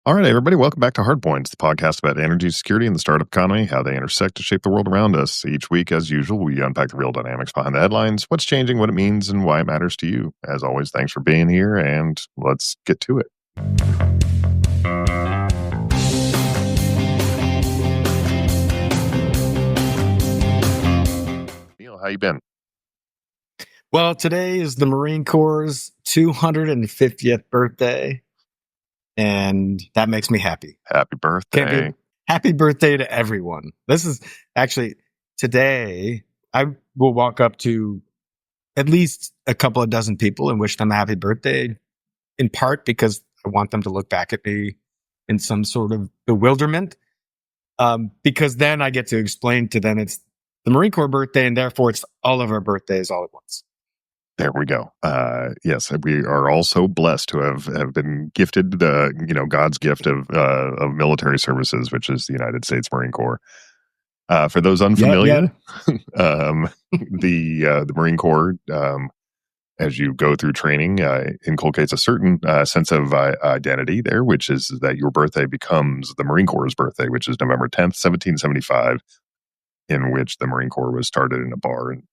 All right, everybody, welcome back to Hardpoints, the podcast about energy security and the startup economy, how they intersect to shape the world around us. Each week, as usual, we unpack the real dynamics behind the headlines, what's changing, what it means, and why it matters to you. As always, thanks for being here, and let's get to it. Neal, how you been? Well, today is the Marine Corps' 250th birthday, and that makes me happy. Happy birthday. Happy birthday to everyone. This is actually today. I will walk up to at least a couple of dozen people and wish them a happy birthday, in part because I want them to look back at me in some sort of bewilderment. Because then I get to explain to them it's the Marine Corps birthday, and therefore it's all of our birthdays all at once. There we go. Yes, we are all so blessed to have been gifted God's gift of military services, which is the United States Marine Corps. For those unfamiliar, the Marine Corps, as you go through training, inculcates a certain sense of identity there, which is that your birthday becomes the Marine Corps' birthday, which is November 10th, 1775, in which the Marine Corps was started in a bar in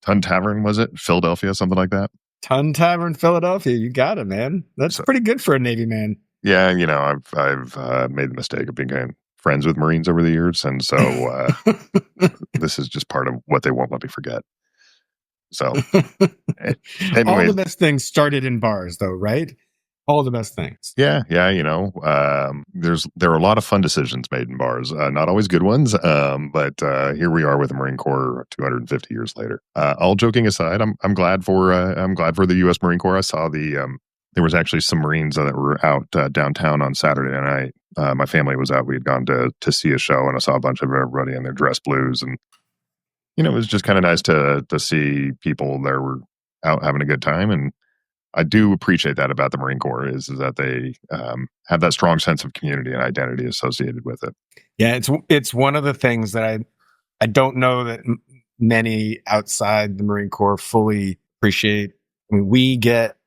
Tun Tavern, was it? Philadelphia, something like that? Tun Tavern, Philadelphia. You got it, man. That's pretty good for a Navy man. Yeah, I've made the mistake of being friends with Marines over the years, and so this is just part of what they won't let me forget. So, anyway. All the best things started in bars, though, right? All the best things. Yeah. There are a lot of fun decisions made in bars, not always good ones, but here we are with the Marine Corps 250 years later. All joking aside, I'm glad for the U.S. Marine Corps. I saw there was actually some Marines that were out downtown on Saturday night. My family was out. We had gone to see a show, and I saw a bunch of everybody in their dress blues, and it was just kind of nice to see people that were out having a good time. And I do appreciate that about the Marine Corps is that they have that strong sense of community and identity associated with it. Yeah, it's one of the things that I don't know that many outside the Marine Corps fully appreciate. I mean, we get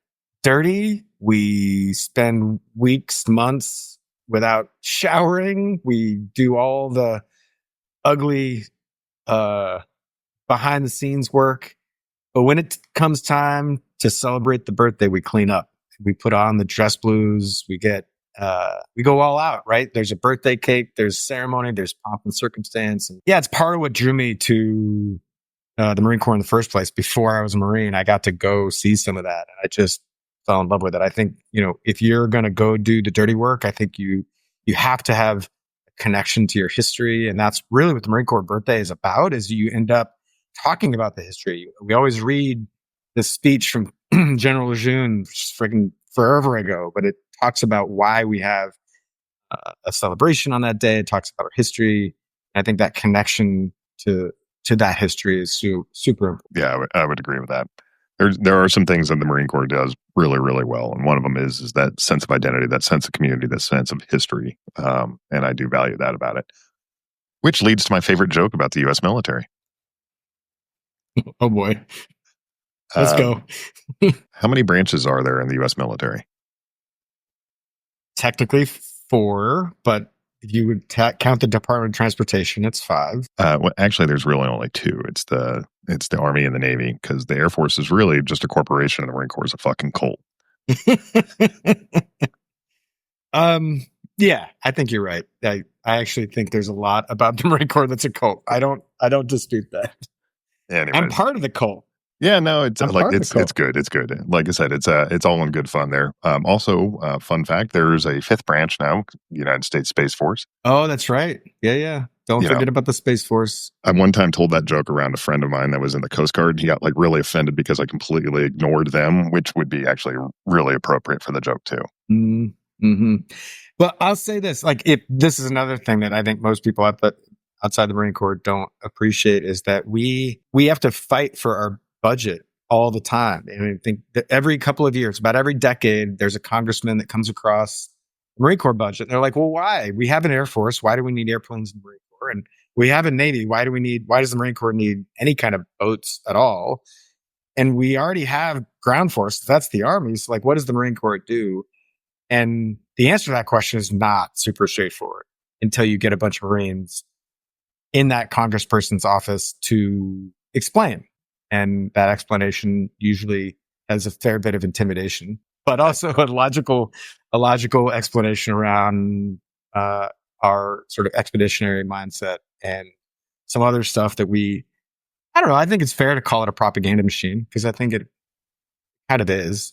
dirty. We spend weeks, months without showering. We do all the ugly behind the scenes work. But when it comes time to celebrate the birthday, we clean up. We put on the dress blues. We go all out, right? There's a birthday cake. There's ceremony. There's pomp and circumstance. And yeah, it's part of what drew me to the Marine Corps in the first place. Before I was a Marine, I got to go see some of that. And I just fell in love with it. I think, if you're going to go do the dirty work, I think you have to have a connection to your history. And that's really what the Marine Corps birthday is about, is you end up talking about the history. We always read this speech from General Lejeune freaking forever ago, but it talks about why we have a celebration on that day. It talks about our history. I think that connection to that history is super important. Yeah, I would agree with that. There are some things that the Marine Corps does really, really well, and one of them is that sense of identity, that sense of community, that sense of history, and I do value that about it. Which leads to my favorite joke about the U.S. military. Oh boy. Let's go. How many branches are there in the U.S. military? Technically 4, but if you would count the Department of Transportation, it's 5. Well, actually, there's really only 2. It's the Army and the Navy, because the Air Force is really just a corporation, and the Marine Corps is a fucking cult. Yeah, I think you're right. I actually think there's a lot about the Marine Corps that's a cult. I don't dispute that. Anyways. I'm part of the cult. Yeah, no, it's good. It's good. Like I said, it's all in good fun there. Also, fun fact: there's a 5th branch now, United States Space Force. Oh, that's right. Yeah. Don't forget about the Space Force. I one time told that joke around a friend of mine that was in the Coast Guard. He got really offended because I completely ignored them, which would be actually really appropriate for the joke too. Mm-hmm. Well, I'll say this: if this is another thing that I think most people outside the Marine Corps don't appreciate, is that we have to fight for our budget all the time. And I think that every couple of years, about every decade, there's a congressman that comes across the Marine Corps budget. And they're like, well, why? We have an Air Force. Why do we need airplanes in the Marine Corps? And we have a Navy. Why does the Marine Corps need any kind of boats at all? And we already have ground force. That's the Army. So what does the Marine Corps do? And the answer to that question is not super straightforward until you get a bunch of Marines in that congressperson's office to explain. And that explanation usually has a fair bit of intimidation, but also a logical explanation around our sort of expeditionary mindset and some other stuff that I don't know. I think it's fair to call it a propaganda machine because I think it kind of is.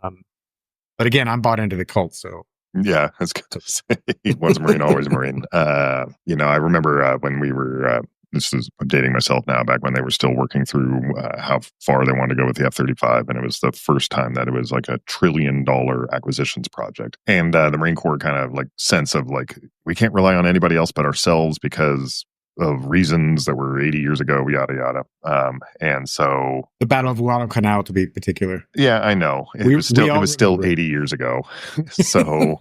But again, I'm bought into the cult, so Yeah, I was gonna say once a Marine, always a Marine. I remember when we were. This is I'm dating myself now. Back when they were still working through how far they wanted to go with the F-35, and it was the first time that it was like $1 trillion acquisitions project. And the Marine Corps kind of like sense of like we can't rely on anybody else but ourselves because of reasons that were 80 years ago, yada yada. And so the Battle of Guadalcanal, to be particular. yeah, I know We it was still remember. 80 years ago. So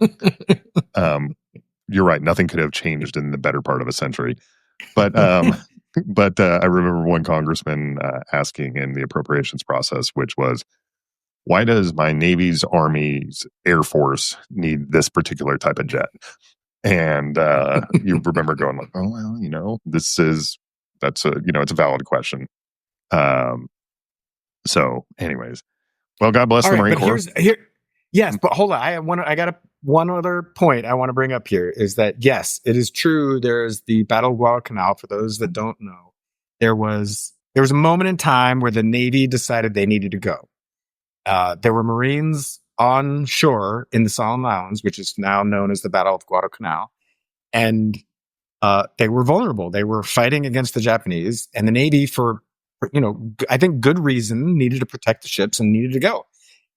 you're right. Nothing could have changed in the better part of a century. But I remember one congressman asking in the appropriations process, which was, why does my Navy's, Army's, Air Force need this particular type of jet? And you remember going like, oh, well, it's a valid question. So anyways, well, God bless All the right, Marine but Corps. yes, but hold on. I got one other point I want to bring up here is that yes, it is true. There's the Battle of Guadalcanal. For those that don't know, there was a moment in time where the Navy decided they needed to go. There were Marines on shore in the Solomon Islands, which is now known as the Battle of Guadalcanal, and they were vulnerable. They were fighting against the Japanese, and the Navy, for I think good reason, needed to protect the ships and needed to go.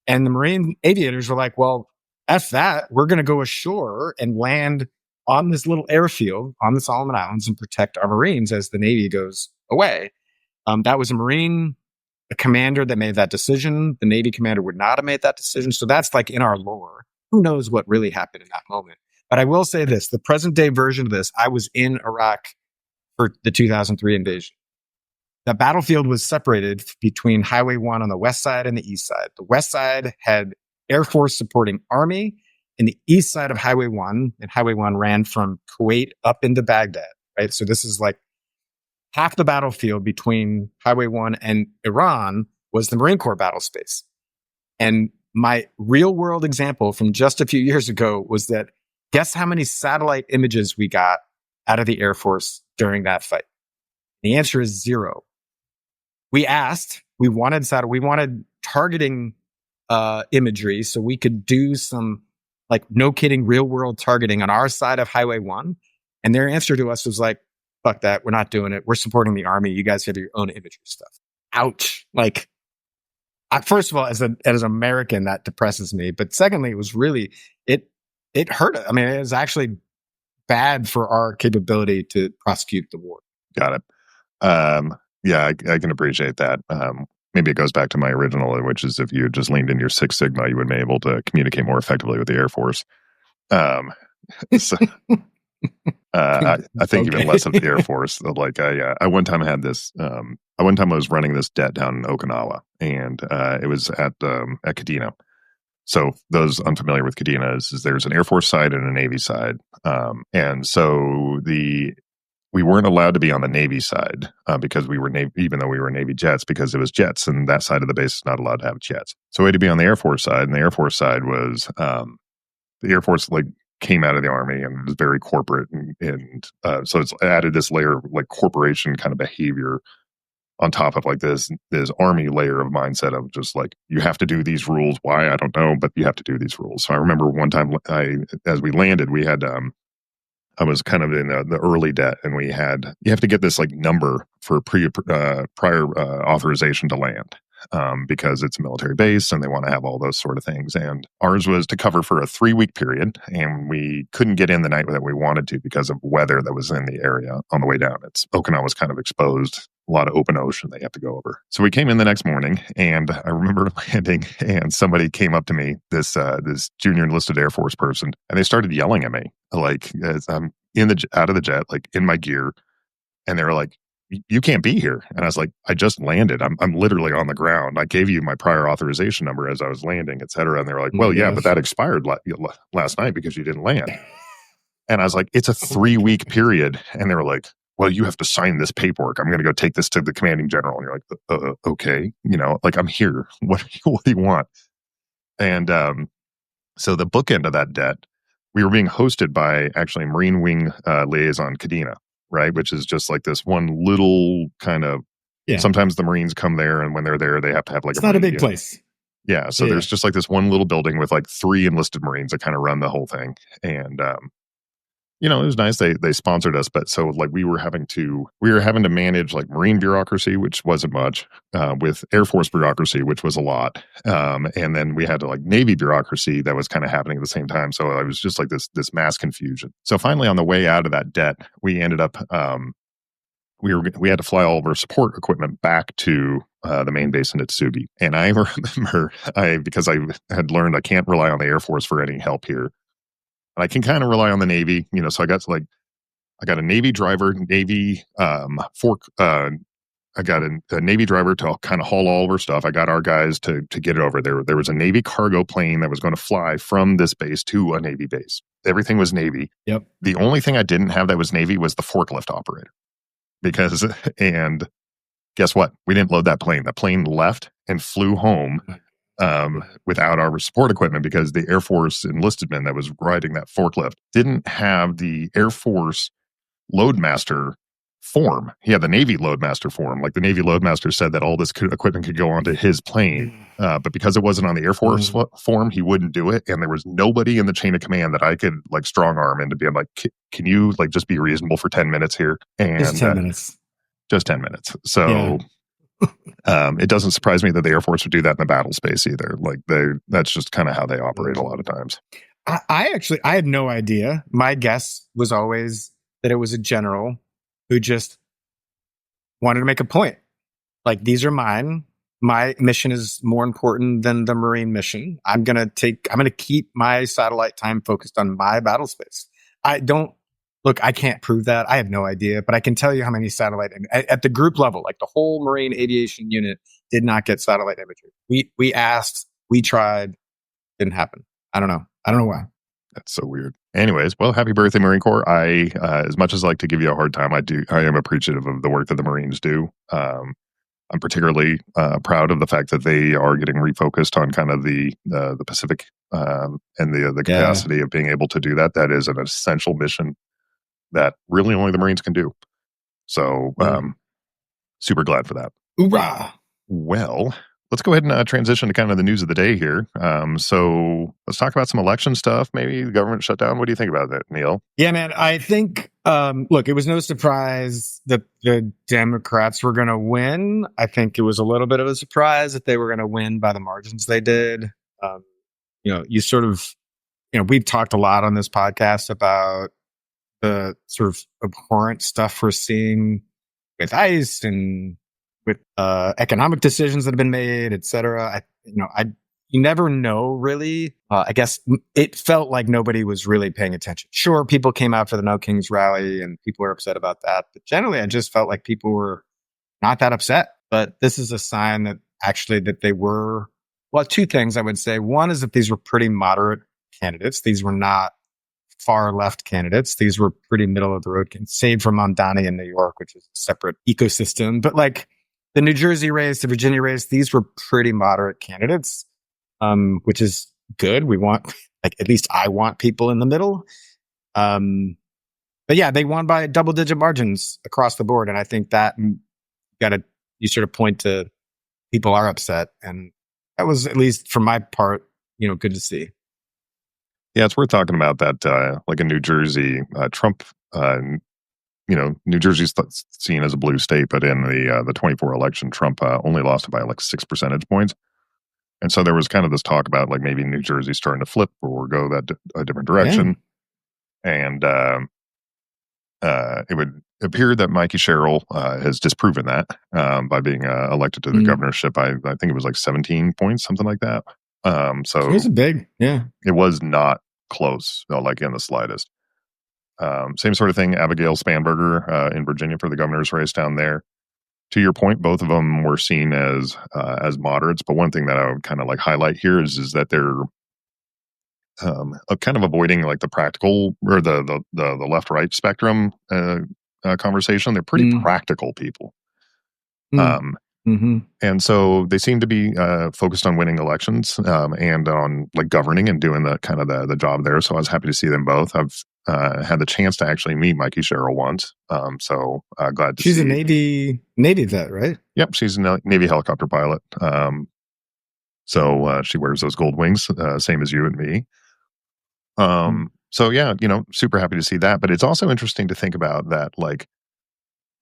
And the Marine aviators were like, well, F that. We're going to go ashore and land on this little airfield on the Solomon Islands and protect our Marines as the Navy goes away. That was a commander that made that decision. The Navy commander would not have made that decision. So that's like in our lore. Who knows what really happened in that moment? But I will say this, the present day version of this, I was in Iraq for the 2003 invasion. The battlefield was separated between Highway 1 on the west side and the east side. The west side had Air Force supporting Army, and the east side of Highway 1, and Highway 1 ran from Kuwait up into Baghdad, right? So this is like half the battlefield between Highway 1 and Iran was the Marine Corps battle space. And my real world example from just a few years ago was that guess how many satellite images we got out of the Air Force during that fight? The answer is 0. We wanted targeting imagery so we could do some like no kidding real world targeting on our side of Highway 1. And their answer to us was like, fuck that. We're not doing it. We're supporting the Army. You guys have your own imagery stuff. Ouch. Like, first of all, as an American, that depresses me. But secondly, it was really, it hurt. I mean, it was actually bad for our capability to prosecute the war. Got it. Yeah, I can appreciate that. Maybe it goes back to my original, which is if you had just leaned into your Six Sigma, you would be able to communicate more effectively with the Air Force. So, I think even less of the Air Force. Like I one time had this. One time I was running this det down in Okinawa, and it was at Kadena. So those unfamiliar with Kadena is there's an Air Force side and a Navy side, and so we weren't allowed to be on the Navy side because we were even though we were Navy jets, because it was jets, and that side of the base is not allowed to have jets. So we had to be on the Air Force side, and the Air Force side was the Air Force like came out of the Army and was very corporate, and so it's added this layer of like corporation kind of behavior on top of like this Army layer of mindset of just like you have to do these rules. Why I don't know, but you have to do these rules. So I remember one time as we landed, we had I was kind of in the early det, and you have to get this like number for prior authorization to land because it's a military base and they want to have all those sort of things. And ours was to cover for a 3-week period, and we couldn't get in the night that we wanted to because of weather that was in the area on the way down. Okinawa was kind of exposed, a lot of open ocean they have to go over. So we came in the next morning, and I remember landing, and somebody came up to me, this junior enlisted Air Force person, and they started yelling at me like as I'm out of the jet, like in my gear, and they were like, you can't be here. And I was like, I just landed. I'm literally on the ground. I gave you my prior authorization number as I was landing, et cetera. And they were like, Oh my well, yeah, but gosh. that expired last night because you didn't land. And I was like, it's a Oh my 3-week goodness. period. And they were like, well, you have to sign this paperwork. I'm going to go take this to the commanding general. And you're like, okay, like I'm here. What do you want? And so the bookend of that debt, we were being hosted by actually Marine Wing Liaison Kadena, right? Which is just like this one little kind of, Yeah. sometimes the Marines come there, and when they're there, they have to have like It's a not a Marine big unit. place. Yeah. So Yeah. there's just like this one little building with like 3 enlisted Marines that kind of run the whole thing. And it was nice. They sponsored us, but so like we were having to manage like Marine bureaucracy, which wasn't much, with Air Force bureaucracy, which was a lot, and then we had to like Navy bureaucracy that was kind of happening at the same time. So it was just like this mass confusion. So finally, on the way out of that debt, we ended up we had to fly all of our support equipment back to the main base in Itsugi. And I remember because I had learned I can't rely on the Air Force for any help here. And I can kind of rely on the Navy, so I got a Navy driver, Navy fork. I got a Navy driver to kind of haul all of our stuff. I got our guys to get it over there. There was a Navy cargo plane that was going to fly from this base to a Navy base. Everything was Navy. Yep. The only thing I didn't have that was Navy was the forklift operator. And guess what? We didn't load that plane. The plane left and flew home without our support equipment because the Air Force enlisted men that was riding that forklift didn't have the Air Force loadmaster form. He had the Navy loadmaster form. Like the Navy loadmaster said that all this equipment could go onto his plane. But because it wasn't on the Air Force form, he wouldn't do it. And there was nobody in the chain of command that I could like strong arm into being like, can you like just be reasonable for 10 minutes here? And Just 10 minutes. Just 10 minutes. So it doesn't surprise me that the Air Force would do that in the battle space either. Like that's just kind of how they operate a lot of times. I had no idea. My guess was always that it was a general who just wanted to make a point. Like, these are mine. My mission is more important than the Marine mission. I'm going to keep my satellite time focused on my battle space. I can't prove that. I have no idea, but I can tell you how many satellite at the group level, like the whole Marine aviation unit did not get satellite imagery. We asked, we tried, didn't happen. I don't know why. That's so weird. Anyways, well, happy birthday, Marine Corps. I, as much as I like to give you a hard time, I am appreciative of the work that the Marines do. I'm particularly proud of the fact that they are getting refocused on kind of the Pacific and the capacity of being able to do that. That is an essential mission that really only the Marines can do. So, super glad for that. Hoorah! Well, let's go ahead and transition to kind of the news of the day here. So let's talk about some election stuff. Maybe the government shutdown. What do you think about that, Neal? Yeah, man. I think, look, it was no surprise that the Democrats were going to win. I think it was a little bit of a surprise that they were going to win by the margins they did. We've talked a lot on this podcast about the sort of abhorrent stuff we're seeing with ICE and with economic decisions that have been made, et cetera. You never know, really. I guess it felt like nobody was really paying attention. Sure, people came out for the No Kings rally and people were upset about that. But generally, I just felt like people were not that upset. But this is a sign that actually that they were, well, 2 things I would say. One is that these were pretty moderate candidates. These were not far left candidates. These were pretty middle of the road candidates, save for Mamdani in New York, which is a separate ecosystem. But like the New Jersey race, the Virginia race, these were pretty moderate candidates, which is good. We want, like, at least I want people in the middle. But yeah, they won by double-digit margins across the board. And I think that you sort of point to people are upset. And that was, at least for my part, good to see. Yeah, it's worth talking about that. Like in New Jersey, Trump, New Jersey's seen as a blue state, but in the 24 election, Trump only lost it by like 6 percentage points. And so there was kind of this talk about like maybe New Jersey's starting to flip or go a different direction. Yeah. And it would appear that Mikey Sherrill has disproven that by being elected to the governorship. I think it was like 17 points, something like that. So it was big, yeah. It was not close, like in the slightest. Same sort of thing. Abigail Spanberger in Virginia for the governor's race down there. To your point, both of them were seen as moderates. But one thing that I would kind of like highlight here is that they're kind of avoiding like the practical or the left right spectrum conversation. They're pretty Mm, practical people. mm, Um, mm-hmm. and so they seem to be focused on winning elections and on like governing and doing the kind of the job there. So I was happy to see them both. I've had the chance to actually meet Mikey Sherrill once. So glad to She's a see. Navy vet, right? Yep, she's a Navy helicopter pilot. So she wears those gold wings, same as you and me. Mm. So yeah, super happy to see that. But it's also interesting to think about that, like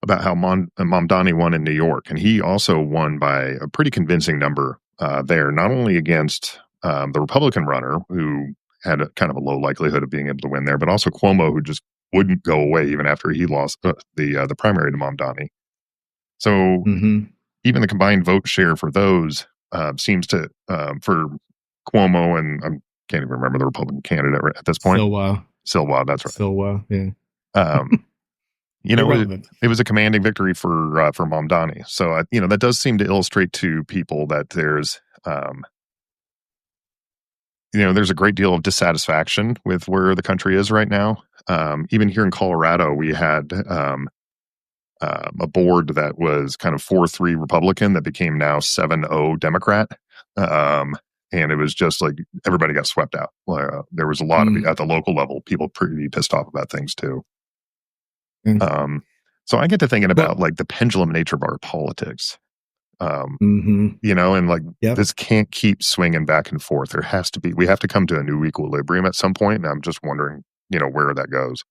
about how Mamdani won in New York, and he also won by a pretty convincing number there, not only against the Republican runner who had a kind of a low likelihood of being able to win there, but also Cuomo, who just wouldn't go away even after he lost the primary to Mamdani. So Mm-hmm. even the combined vote share for those seems to for Cuomo and I can't even remember the Republican candidate at this point. Silwa. Silwa, that's right. Silwa, yeah. Um, it, Irrelevant. it was a commanding victory for Mamdani. So that does seem to illustrate to people that there's a great deal of dissatisfaction with where the country is right now. Even here in Colorado, we had a board that was kind of 4-3 Republican that became now 7-0 Democrat. And it was just like everybody got swept out. There was a lot of at the local level, people pretty pissed off about things too. Mm. So I get to thinking about Well, like the pendulum nature of our politics. mm-hmm. And like Yep. this can't keep swinging back and forth. We have to come to a new equilibrium at some point. And I'm just wondering, where that goes.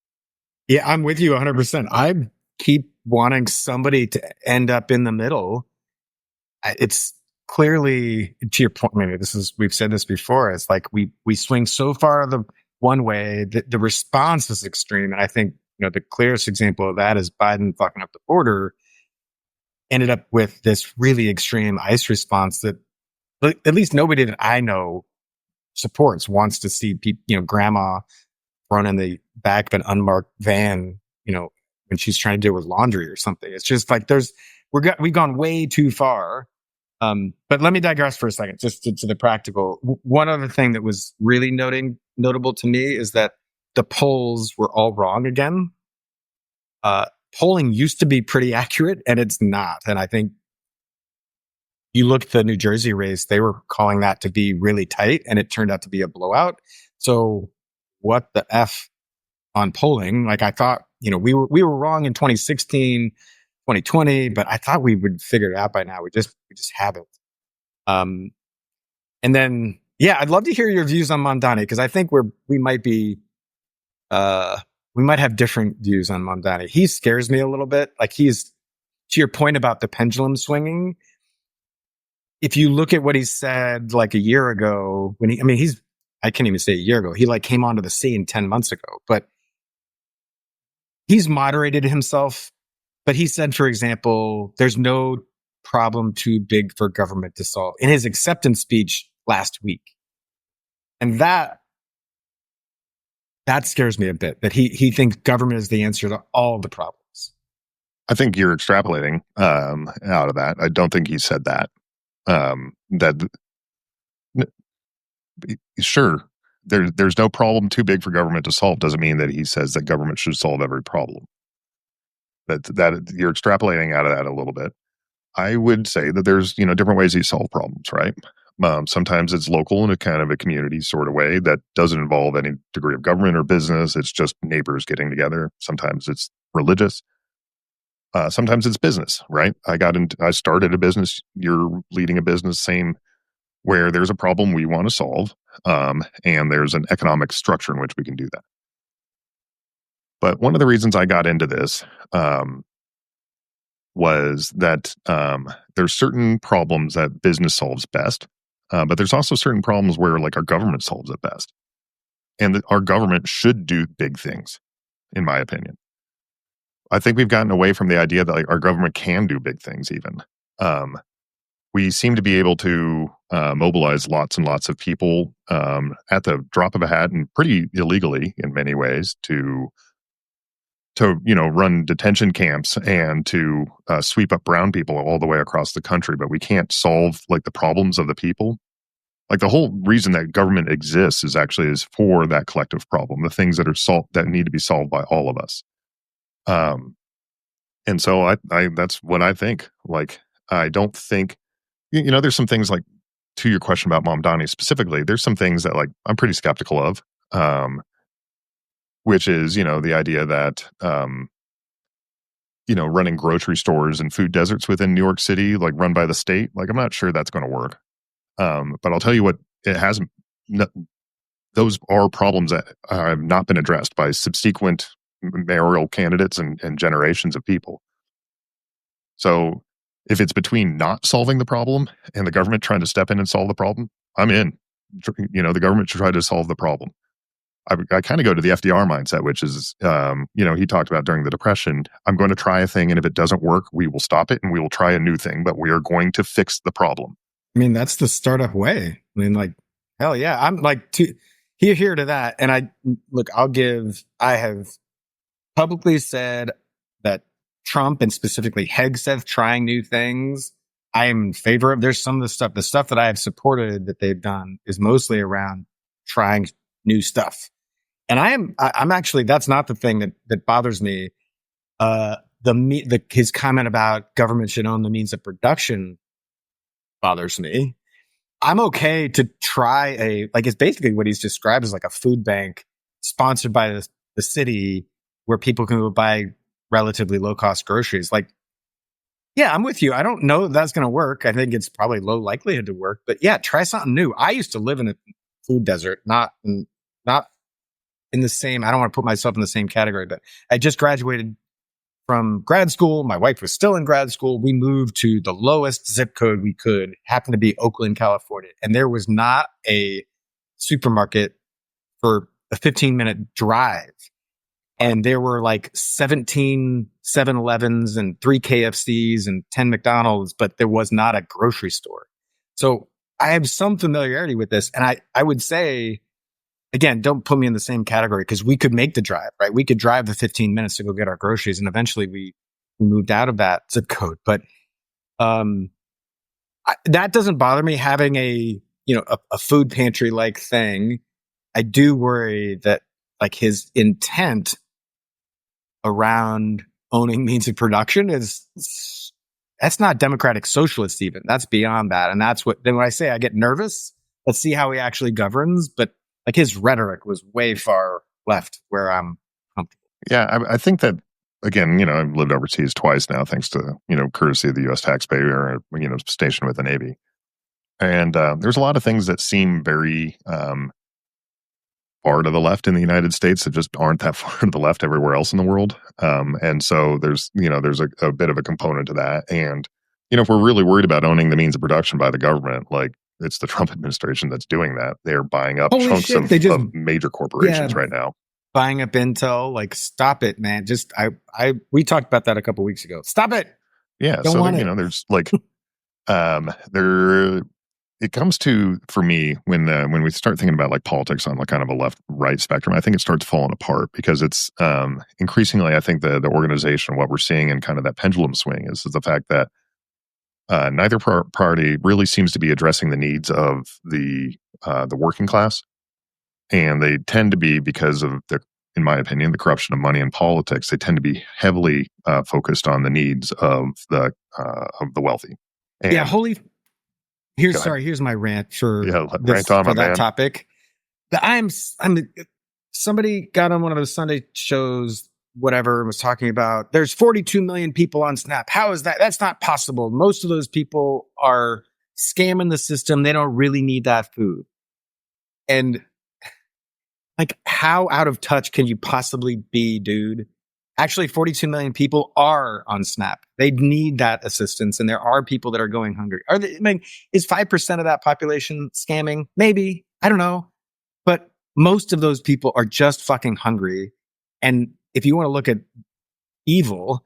Yeah, I'm with you 100%. I keep wanting somebody to end up in the middle. It's clearly, to your point, maybe we've said this before. It's like we swing so far the one way that the response is extreme. And I think, the clearest example of that is Biden fucking up the border, ended up with this really extreme ICE response that at least nobody that I know supports, wants to see people, grandma thrown in the back of an unmarked van, when she's trying to deal with laundry or something. It's just like we've gone way too far. But let me digress for a second, just to the practical. One other thing that was really notable to me is that the polls were all wrong again. Polling used to be pretty accurate, and it's not. And I think you look at the New Jersey race, they were calling that to be really tight, and it turned out to be a blowout. So what the F on polling? Like I thought, we were wrong in 2016, 2020, but I thought we would figure it out by now. We just haven't. And then, yeah, I'd love to hear your views on Mamdani, because I think we might have different views on Mamdani. He scares me a little bit. Like to your point about the pendulum swinging. If you look at what he said like a year ago, I can't even say a year ago. He like came onto the scene 10 months ago, but he's moderated himself. But he said, for example, there's no problem too big for government to solve in his acceptance speech last week. And that scares me a bit, that he thinks government is the answer to all the problems. I think you're extrapolating out of that. I don't think he said that. Sure, there's no problem too big for government to solve doesn't mean that he says that government should solve every problem. That you're extrapolating out of that a little bit. I would say that there's different ways you solve problems, right? Sometimes it's local in a kind of a community sort of way that doesn't involve any degree of government or business. It's just neighbors getting together. Sometimes it's religious. Sometimes it's business, right? I started a business. You're leading a business, same, where there's a problem we want to solve, and there's an economic structure in which we can do that. But one of the reasons I got into this was that there's certain problems that business solves best, but there's also certain problems where like our government solves it best, and that our government should do big things, in my opinion. I think we've gotten away from the idea that like, our government can do big things even. We seem to be able to mobilize lots and lots of people at the drop of a hat and pretty illegally in many ways to to run detention camps and to sweep up brown people all the way across the country, but we can't solve like the problems of the people. Like the whole reason that government exists is for that collective problem, the things that that need to be solved by all of us. And so I that's what I think. Like I don't think there's some things like, to your question about Mamdani specifically, there's some things that like I'm pretty skeptical of. Which is, the idea that, running grocery stores and food deserts within New York City, like run by the state, like I'm not sure that's going to work. But I'll tell you what, it hasn't. Those are problems that have not been addressed by subsequent mayoral candidates and generations of people. So if it's between not solving the problem and the government trying to step in and solve the problem, I'm in. The government should try to solve the problem. I kind of go to the FDR mindset, which is, he talked about during the Depression, I'm going to try a thing, and if it doesn't work, we will stop it and we will try a new thing, but we are going to fix the problem. I mean, that's the startup way. I mean, like, hell yeah. I'm like, here to that. And I have publicly said that Trump and specifically Hegseth trying new things, I am in favor of. There's some of the stuff that I have supported that they've done is mostly around trying new stuff. And I'm actually, that's not the thing that bothers me. His comment about government should own the means of production bothers me. I'm okay to try it's basically what he's described as like a food bank sponsored by the city where people can go buy relatively low cost groceries. Like, yeah, I'm with you. I don't know if that's going to work. I think it's probably low likelihood to work, but yeah, try something new. I used to live in a food desert, not in the same, I don't want to put myself in the same category, but I just graduated from grad school. My wife was still in grad school. We moved to the lowest zip code we could, happened to be Oakland, California. And there was not a supermarket for a 15-minute drive. And there were like 17 7-Elevens and 3 KFCs and 10 McDonald's, but there was not a grocery store. So I have some familiarity with this. And I would say, again, don't put me in the same category because we could make the drive, right? We could drive the 15 minutes to go get our groceries. And eventually we moved out of that zip code. But that doesn't bother me having a food pantry like thing. I do worry that like his intent around owning means of production that's not democratic socialist even. That's beyond that. And that's then when I say I get nervous, let's see how he actually governs. But like his rhetoric was way far left where I'm comfortable. Yeah, I think that, again, I've lived overseas twice now, thanks to, courtesy of the U.S. taxpayer, stationed with the Navy. And there's a lot of things that seem very far to the left in the United States that just aren't that far to the left everywhere else in the world. And so there's a bit of a component to that. And, if we're really worried about owning the means of production by the government, like it's the Trump administration that's doing that. They're buying up chunks of major corporations right now. Buying up Intel, like stop it, man. Just we talked about that a couple weeks ago. Stop it. Yeah. Don't want it. There's like it comes to, for me, when we start thinking about like politics on like kind of a left-right spectrum, I think it starts falling apart because it's increasingly, I think the organization, what we're seeing in kind of that pendulum swing is the fact that neither party really seems to be addressing the needs of the working class, and they tend to be, because of in my opinion, the corruption of money in politics. They tend to be heavily focused on the needs of the wealthy. And here's my rant for that man. Topic. Somebody got on one of those Sunday shows, whatever, and was talking about there's 42 million people on Snap. How is that? That's not possible. Most of those people are scamming the system. They don't really need that food. And like, how out of touch can you possibly be, dude? Actually, 42 million people are on Snap. They need that assistance, and there are people that are going hungry. Is 5% of that population scamming? Maybe. I don't know. But most of those people are just fucking hungry. And if you want to look at evil,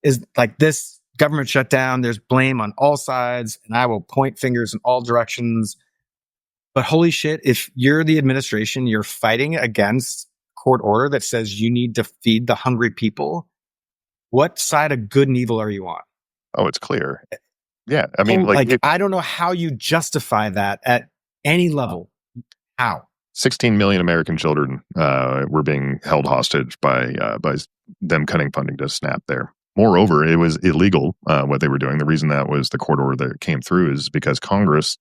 is like this government shutdown, there's blame on all sides, and I will point fingers in all directions. But holy shit, if you're the administration, you're fighting against court order that says you need to feed the hungry people, what side of good and evil are you on? Oh, it's clear. Yeah. I mean, I don't know how you justify that at any level. How? 16 million American children were being held hostage by them cutting funding to SNAP there. Moreover, it was illegal what they were doing. The reason that was the court order that came through is because Congress,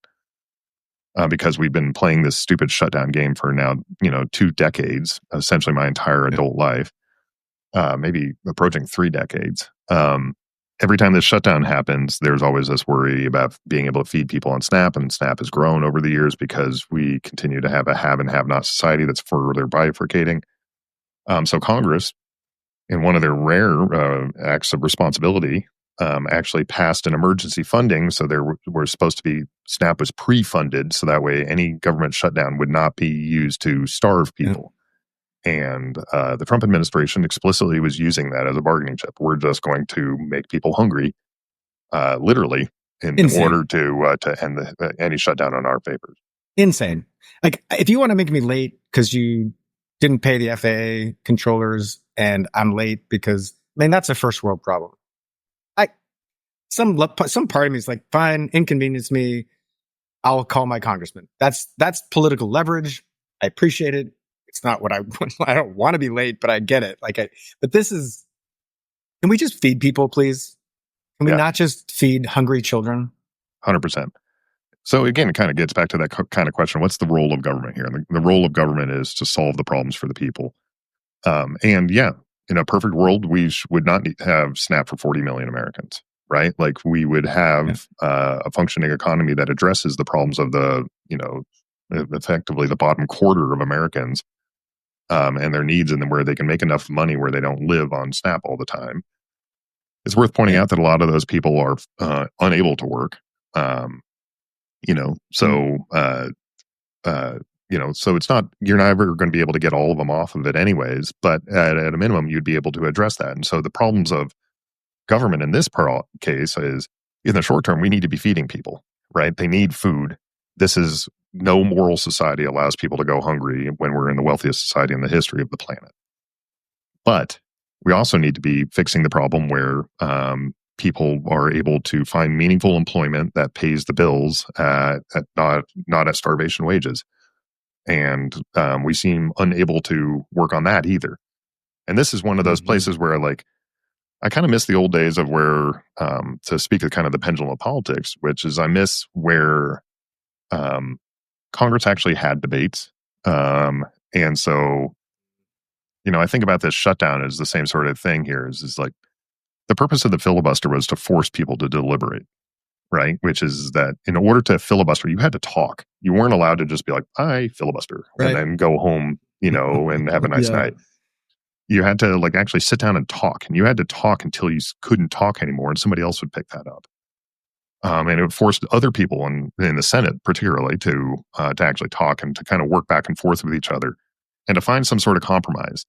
because we've been playing this stupid shutdown game for now, 2 decades, essentially my entire adult life, maybe approaching 3 decades. Every time this shutdown happens, there's always this worry about being able to feed people on SNAP, and SNAP has grown over the years because we continue to have a have and have not society that's further bifurcating. So Congress, in one of their rare acts of responsibility, actually passed an emergency funding. So there were supposed to be, SNAP was pre-funded, so that way any government shutdown would not be used to starve people. And the Trump administration explicitly was using that as a bargaining chip. We're just going to make people hungry, literally, in order to end any shutdown on our papers. Insane. Like, if you want to make me late because you didn't pay the FAA controllers and I'm late because, that's a first world problem. Some part of me is like, fine, inconvenience me. I'll call my congressman. That's political leverage. I appreciate it. It's not what I don't want to be late, but I get it. But this is, can we just feed people, please? Can we not just feed hungry children? 100%. So again, it kind of gets back to that kind of question. What's the role of government here? And the role of government is to solve the problems for the people. And yeah, in a perfect world, we would not have SNAP for 40 million Americans, right? Like we would have a functioning economy that addresses the problems of the, effectively the bottom quarter of Americans. And their needs, and where they can make enough money where they don't live on SNAP all the time. It's worth pointing out that a lot of those people are unable to work. So it's not, you're never going to be able to get all of them off of it anyways, but at a minimum, you'd be able to address that. And so the problems of government in this case is, in the short term, we need to be feeding people, right? They need food. This is, no moral society allows people to go hungry when we're in the wealthiest society in the history of the planet. But we also need to be fixing the problem where people are able to find meaningful employment that pays the bills at not at starvation wages. And we seem unable to work on that either. And this is one of those places where, like, I kind of miss the old days of where, to speak of kind of the pendulum of politics, which is I miss where Congress actually had debates. And so, I think about this shutdown as the same sort of thing here is like the purpose of the filibuster was to force people to deliberate, right? Which is that in order to filibuster, you had to talk. You weren't allowed to just be like, I filibuster, and then go home, and have a nice night. You had to actually sit down and talk, and you had to talk until you couldn't talk anymore, and somebody else would pick that up. And it forced other people in the Senate, particularly, to actually talk and to kind of work back and forth with each other and to find some sort of compromise.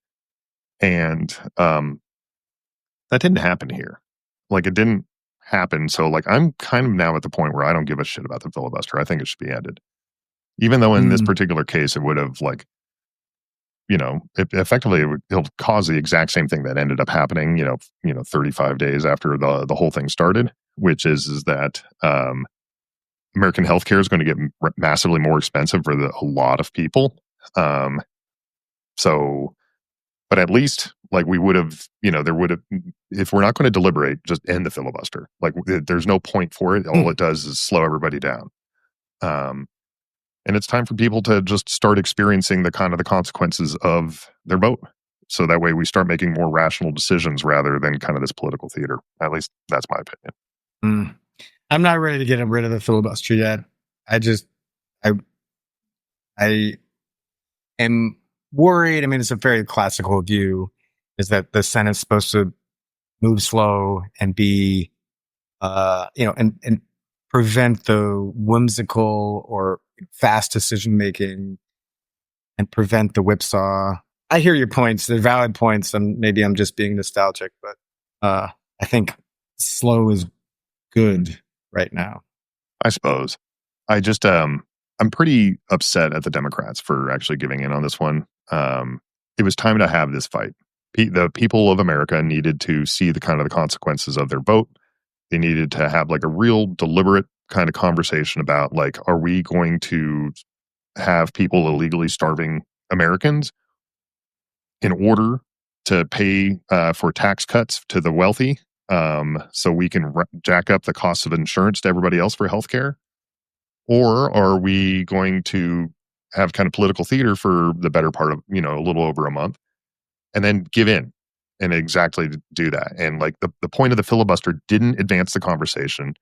And that didn't happen here. It didn't happen. So, I'm kind of now at the point where I don't give a shit about the filibuster. I think it should be ended. Even though in this particular case, it would have, it'll cause the exact same thing that ended up happening, 35 days after the whole thing started, which is that American healthcare is going to get massively more expensive for a lot of people. But at least we would have, there would have, if we're not going to deliberate, just end the filibuster. There's no point for it. All it does is slow everybody down. And it's time for people to just start experiencing the consequences of their vote. So that way we start making more rational decisions rather than kind of this political theater. At least that's my opinion. I'm not ready to get rid of the filibuster yet. I am worried. It's a very classical view, is that the Senate's supposed to move slow and be, and prevent the whimsical or fast decision making and prevent the whipsaw. I hear your points. They're valid points. And maybe I'm just being nostalgic, but I think slow is good right now. I suppose. I just, I'm pretty upset at the Democrats for actually giving in on this one. it was time to have this fight. The people of America needed to see the kind of the consequences of their vote. They needed to have like a real deliberate kind of conversation about like, are we going to have people illegally starving Americans in order to pay for tax cuts to the wealthy, so we can jack up the cost of insurance to everybody else for healthcare? Or are we going to have kind of political theater for the better part of, a little over a month and then give in and exactly do that? And like the point of the filibuster didn't advance the conversation.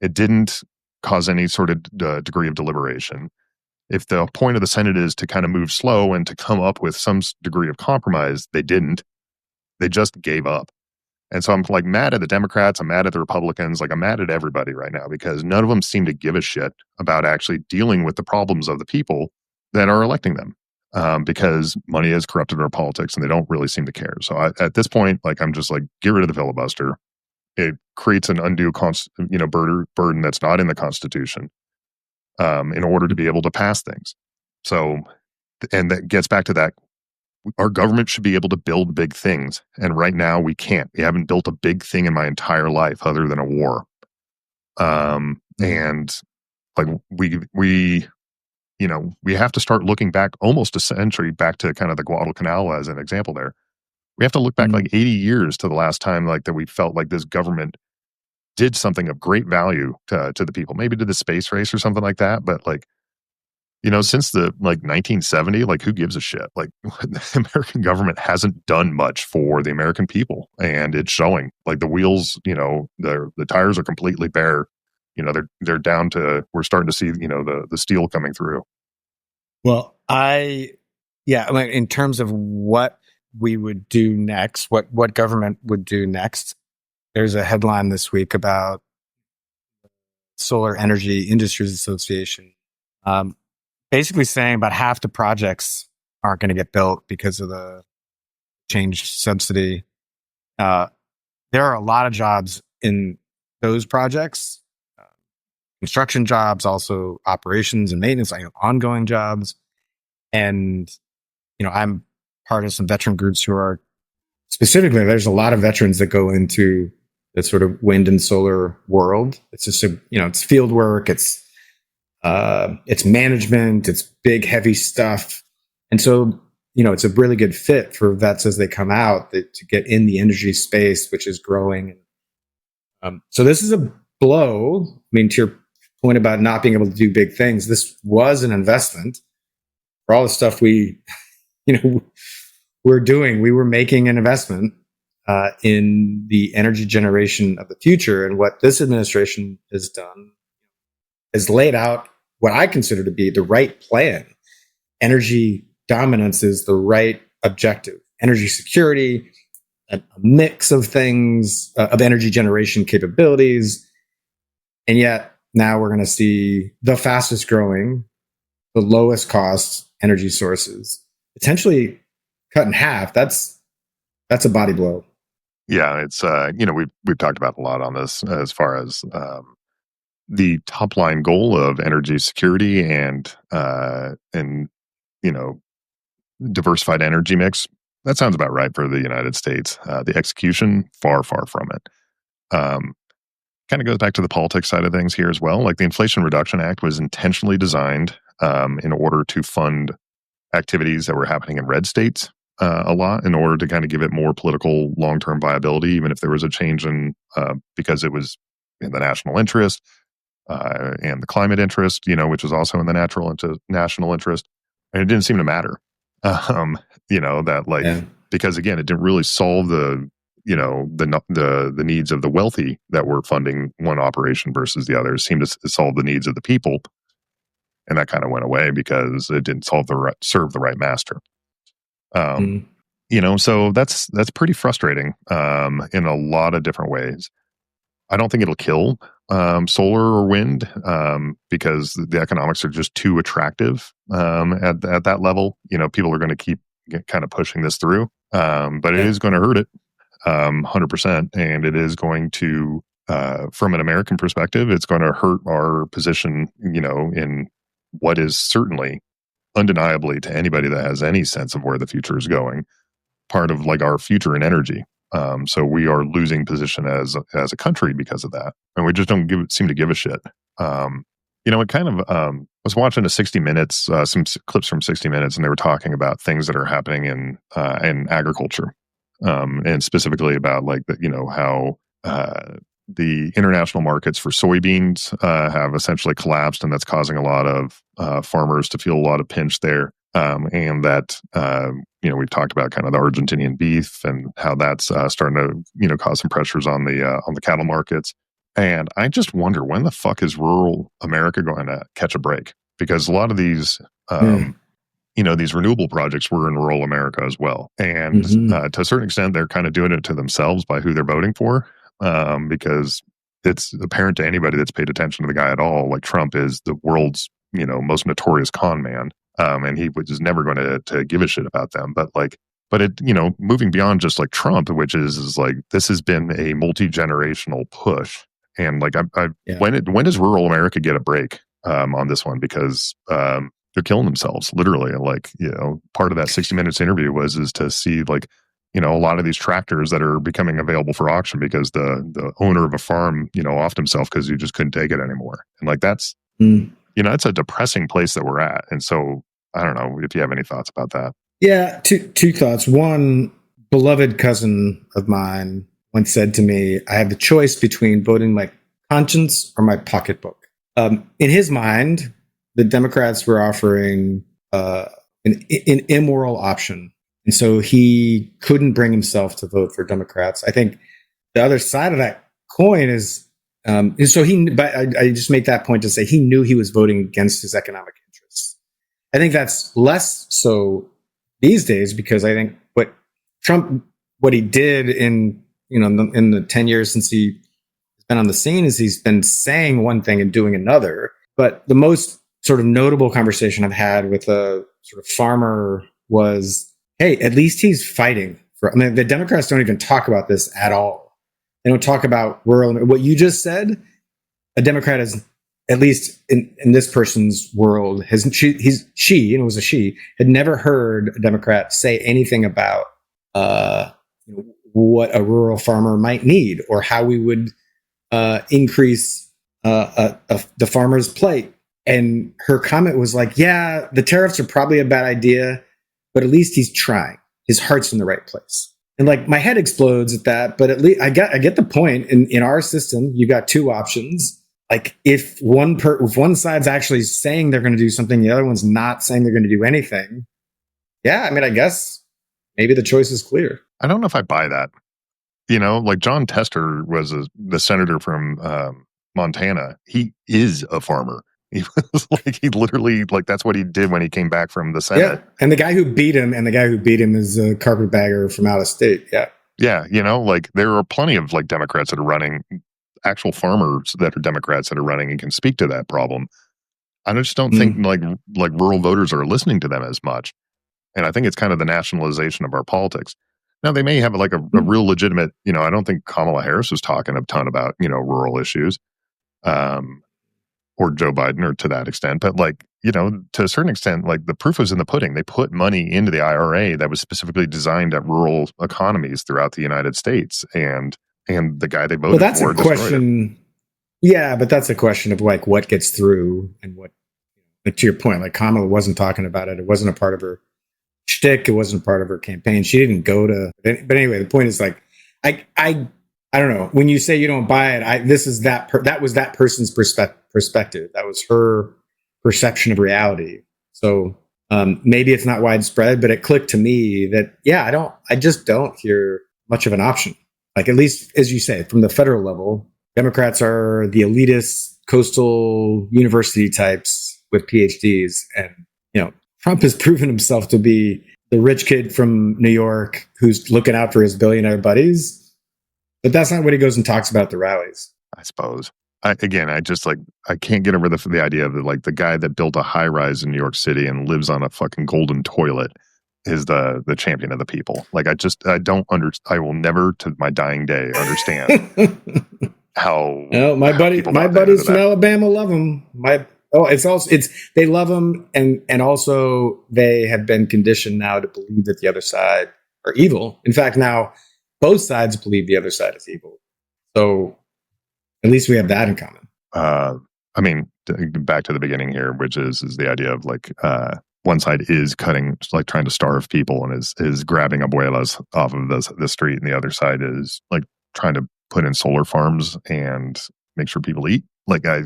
It didn't cause any sort of degree of deliberation. If the point of the Senate is to kind of move slow and to come up with some degree of compromise, they didn't. They just gave up. And so I'm like mad at the Democrats. I'm mad at the Republicans. Like I'm mad at everybody right now because none of them seem to give a shit about actually dealing with the problems of the people that are electing them, because money has corrupted our politics and they don't really seem to care. So at this point, like I'm just like, get rid of the filibuster. It creates an undue burden that's not in the Constitution, in order to be able to pass things. So, and that gets back to that. Our government should be able to build big things. And right now we can't. We haven't built a big thing in my entire life other than a war. And like we have to start looking back almost a century back to kind of the Guadalcanal as an example there. We have to look back like 80 years to the last time like that we felt like this government did something of great value to the people, maybe to the space race or something like that. But like, since the like 1970, like who gives a shit? Like the American government hasn't done much for the American people, and it's showing. Like the wheels, the tires are completely bare. They're down to. We're starting to see, the steel coming through. Well, in terms of what we would do next, what government would do next, there's a headline this week about Solar Energy Industries Association, basically saying about half the projects aren't going to get built because of the changed subsidy. There are a lot of jobs in those projects, construction jobs, also operations and maintenance, like ongoing jobs. And, I'm part of some veteran groups who are specifically, there's a lot of veterans that go into the sort of wind and solar world. It's just, it's field work. It's management, it's big, heavy stuff. And so, it's a really good fit for vets as they come out to get in the energy space, which is growing. So this is a blow. I mean, to your point about not being able to do big things, this was an investment for all the stuff we're doing. We were making an investment in the energy generation of the future. And what this administration has done is laid out what I consider to be the right plan. Energy dominance is the right objective. Energy security, a mix of things, of energy generation capabilities. And yet now we're going to see the fastest growing, the lowest cost energy sources potentially cut in half. That's a body blow. Yeah, it's we've talked about a lot on this as far as the top line goal of energy security and diversified energy mix. That sounds about right for the United States. The execution, far from it. Kind of goes back to the politics side of things here as well. Like the Inflation Reduction Act was intentionally designed in order to fund activities that were happening in red states a lot, in order to kind of give it more political long-term viability, even if there was a change in because it was in the national interest and the climate interest, which was also in the national interest, and it didn't seem to matter. Because again, it didn't really solve the needs of the wealthy that were funding one operation versus the other. It seemed to solve the needs of the people, and that kind of went away because it didn't serve the right master. So that's pretty frustrating in a lot of different ways. I don't think it'll kill solar or wind because the economics are just too attractive at that level. People are going to keep kind of pushing this through, but it is going to hurt it 100%, and it is going to, from an American perspective, it's going to hurt our position, in what is certainly undeniably to anybody that has any sense of where the future is going, part of like our future in energy. So we are losing position as a country because of that, and we just don't seem to give a shit. It kind of I was watching a 60 Minutes, clips from 60 Minutes, and they were talking about things that are happening in agriculture, and specifically about like how the international markets for soybeans have essentially collapsed, and that's causing a lot of farmers to feel a lot of pinch there. And that we've talked about kind of the Argentinian beef and how that's starting to cause some pressures on the cattle markets. And I just wonder, when the fuck is rural America going to catch a break? Because a lot of these these renewable projects were in rural America as well, and to a certain extent, they're kind of doing it to themselves by who they're voting for, because it's apparent to anybody that's paid attention to the guy at all. Like, Trump is the world's most notorious con man. And he was never going to give a shit about them. But moving beyond just like Trump, which is like, this has been a multi-generational push. And like, when does rural America get a break on this one? Because they're killing themselves, literally. And like, part of that 60 Minutes interview is to see like, a lot of these tractors that are becoming available for auction because the owner of a farm, offed himself because he just couldn't take it anymore. And like, that's, it's a depressing place that we're at. And so I don't know if you have any thoughts about that. Yeah, two thoughts. One, beloved cousin of mine once said to me, I have the choice between voting my conscience or my pocketbook. In his mind, the Democrats were offering an immoral option. And so he couldn't bring himself to vote for Democrats. I think the other side of that coin is, so I just make that point to say he knew he was voting against his economic interests. I think that's less so these days, because I think what he did in the 10 years since he's been on the scene is he's been saying one thing and doing another. But the most sort of notable conversation I've had with a sort of farmer was, hey, at least he's fighting for. I mean, the Democrats don't even talk about this at all. They don't talk about rural. What you just said, a Democrat is, at least in this person's world, she, and it was a she, had never heard a Democrat say anything about what a rural farmer might need or how we would increase the farmer's plight. And her comment was like, yeah, the tariffs are probably a bad idea, but at least he's trying. His heart's in the right place. And like, my head explodes at that, but at least I get the point. In our system, you got two options. Like, if one side's actually saying they're going to do something, the other one's not saying they're going to do anything. Yeah, I mean, I guess maybe the choice is clear. I don't know if I buy that. Like, John Tester was the senator from Montana. He is a farmer. He was like, he literally, like, that's what he did when he came back from the Senate. Yeah, and the guy who beat him is a carpetbagger from out of state. Yeah. Yeah, like, there are plenty of like Democrats that are running, actual farmers that are Democrats that are running and can speak to that problem. I just don't think like rural voters are listening to them as much. And I think it's kind of the nationalization of our politics. Now, they may have like a real legitimate, I don't think Kamala Harris was talking a ton about, rural issues, or Joe Biden, or to that extent. But like, to a certain extent, like, the proof was in the pudding. They put money into the IRA that was specifically designed at rural economies throughout the United States. And the guy they voted that's for a question. Yeah, but that's a question of like what gets through and what. Like, to your point, like, Kamala wasn't talking about it. It wasn't a part of her shtick. It wasn't part of her campaign. She didn't go to. But anyway, the point is, like, I don't know. When you say you don't buy it, that was that person's perspective. That was her perception of reality. So maybe it's not widespread, but it clicked to me that, yeah, I just don't hear much of an option. Like, at least, as you say, from the federal level, Democrats are the elitist coastal university types with PhDs. And, Trump has proven himself to be the rich kid from New York who's looking out for his billionaire buddies. But that's not what he goes and talks about at the rallies. I suppose. I can't get over the idea of the guy that built a high rise in New York City and lives on a fucking golden toilet is the champion of the people. Like, I will never to my dying day understand how. No, my buddies from Alabama love him. Oh, it's they love them, and also they have been conditioned now to believe that the other side are evil. In fact, now both sides believe the other side is evil. So at least we have that in common. Uh, I mean, back to the beginning here, which is the idea of like one side is cutting, like trying to starve people and is grabbing abuelas off of the street, and the other side is like trying to put in solar farms and make sure people eat. Like I'm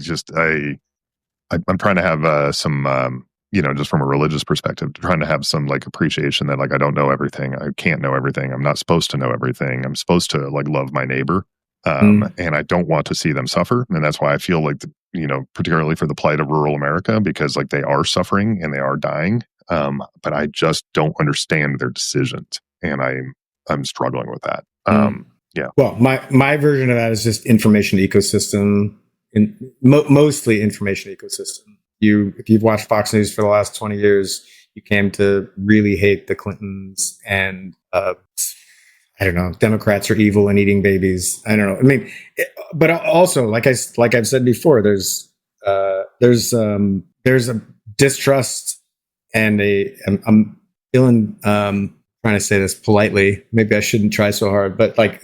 trying to have some just from a religious perspective, trying to have some like appreciation that like I don't know everything, I can't know everything, I'm not supposed to know everything, I'm supposed to like love my neighbor. And I don't want to see them suffer. And that's why I feel like, particularly for the plight of rural America, because like they are suffering and they are dying. But I just don't understand their decisions. And I'm struggling with that. Yeah. Well, my version of that is just information ecosystem, mostly information ecosystem. If you've watched Fox News for the last 20 years, you came to really hate the Clintons and, I don't know, Democrats are evil and eating babies. I don't know. I mean, but also, like I've said before, there's a distrust and I'm feeling, trying to say this politely. Maybe I shouldn't try so hard, but like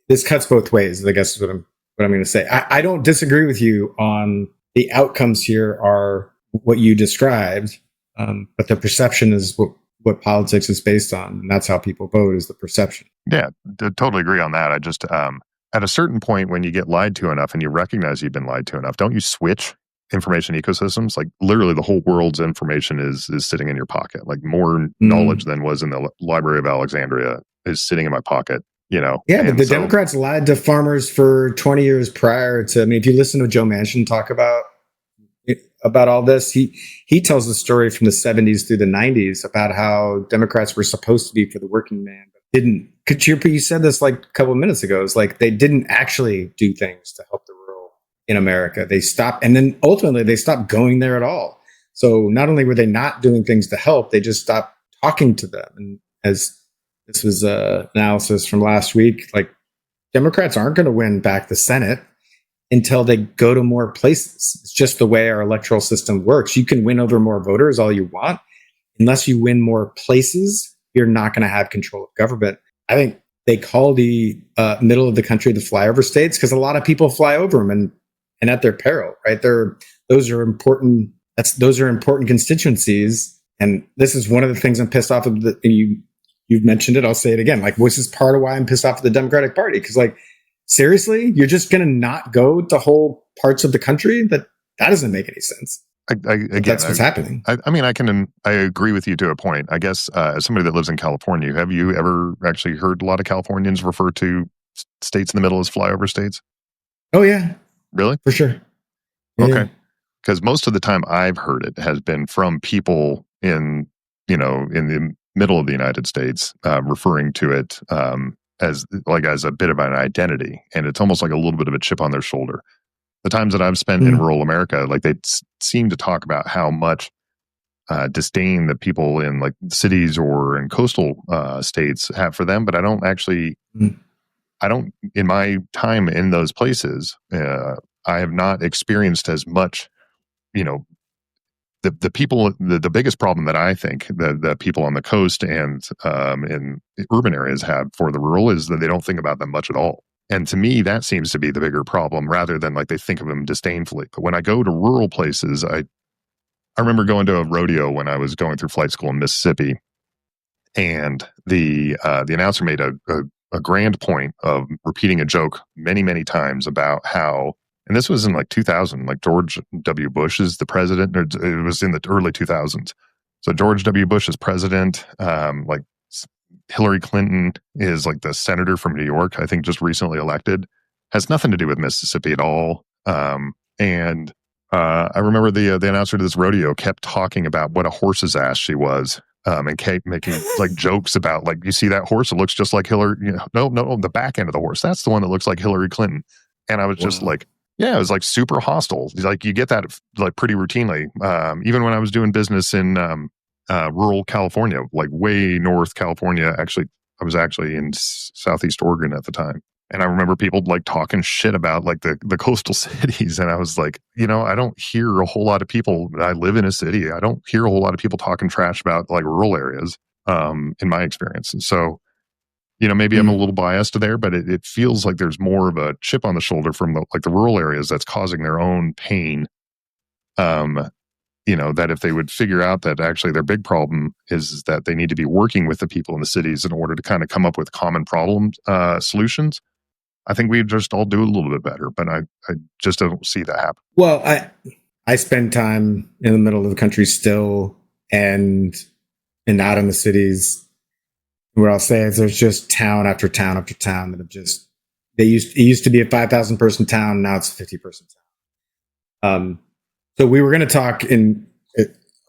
this cuts both ways, I guess is what I'm going to say. I don't disagree with you on the outcomes here are what you described, but the perception is what politics is based on, and that's how people vote, is the perception. Yeah, totally agree on that. I just at a certain point, when you get lied to enough and you recognize you've been lied to enough, don't you switch information ecosystems? Like literally the whole world's information is sitting in your pocket. Like more knowledge than was in the Library of Alexandria is sitting in my pocket. Yeah, but the Democrats lied to farmers for 20 years prior to, I mean, if you listen to Joe Manchin talk about all this, he tells the story from the 70s through the 90s about how Democrats were supposed to be for the working man, but didn't. You said this like a couple of minutes ago. It's like they didn't actually do things to help the rural in America. They stopped, and then ultimately they stopped going there at all. So not only were they not doing things to help, they just stopped talking to them. And as this was analysis from last week, like Democrats aren't going to win back the Senate until they go to more places. It's just the way our electoral system works. You can win over more voters all you want. Unless you win more places, you're not going to have control of government. I think they call the middle of the country the flyover states because a lot of people fly over them and at their peril, right? Those are important constituencies. And this is one of the things I'm pissed off of. You've mentioned it. I'll say it again. Like, this is part of why I'm pissed off at the Democratic Party. Because like, seriously, you're just going to not go to whole parts of the country? That doesn't make any sense. Again, that's what's happening. I mean, I agree with you to a point. I guess as somebody that lives in California, have you ever actually heard a lot of Californians refer to states in the middle as flyover states? Oh yeah, really, for sure. Yeah. Okay, because most of the time I've heard it has been from people in the middle of the United States referring to it as a bit of an identity, and it's almost like a little bit of a chip on their shoulder. The times that I've spent in rural America, like they seem to talk about how much disdain that people in like cities or in coastal states have for them, but I don't in my time in those places, I have not experienced as much, the people, the biggest problem that I think the people on the coast and in urban areas have for the rural is that they don't think about them much at all. And to me, that seems to be the bigger problem rather than like they think of them disdainfully. But when I go to rural places, I remember going to a rodeo when I was going through flight school in Mississippi, and the announcer made a grand point of repeating a joke many, many times about how, and this was in like 2000, like George W. Bush is the president, or it was in the early 2000s. So George W. Bush is president, like Hillary Clinton is like the senator from New York, I think just recently elected, has nothing to do with Mississippi at all. And I remember the announcer to this rodeo kept talking about what a horse's ass she was, and kept making like jokes about like, you see that horse? It looks just like Hillary. No, the back end of the horse. That's the one that looks like Hillary Clinton. And I was just like, yeah, it was like super hostile. Like you get that like pretty routinely. Even when I was doing business in rural California, like way north California. Actually, I was actually in Southeast Oregon at the time. And I remember people like talking shit about like the coastal cities. And I was like, I don't hear a whole lot of people. I live in a city. I don't hear a whole lot of people talking trash about like rural areas, in my experience. And so, maybe I'm a little biased there, but it feels like there's more of a chip on the shoulder from the rural areas that's causing their own pain. That if they would figure out that actually their big problem is that they need to be working with the people in the cities in order to kind of come up with common problem solutions, I think we'd just all do a little bit better. But I just don't see that happen. Well, I spend time in the middle of the country still, and not in the cities. What I'll say is there's just town after town after town that have just it used to be a 5,000 person town. Now it's a 50 person town. So we were going to talk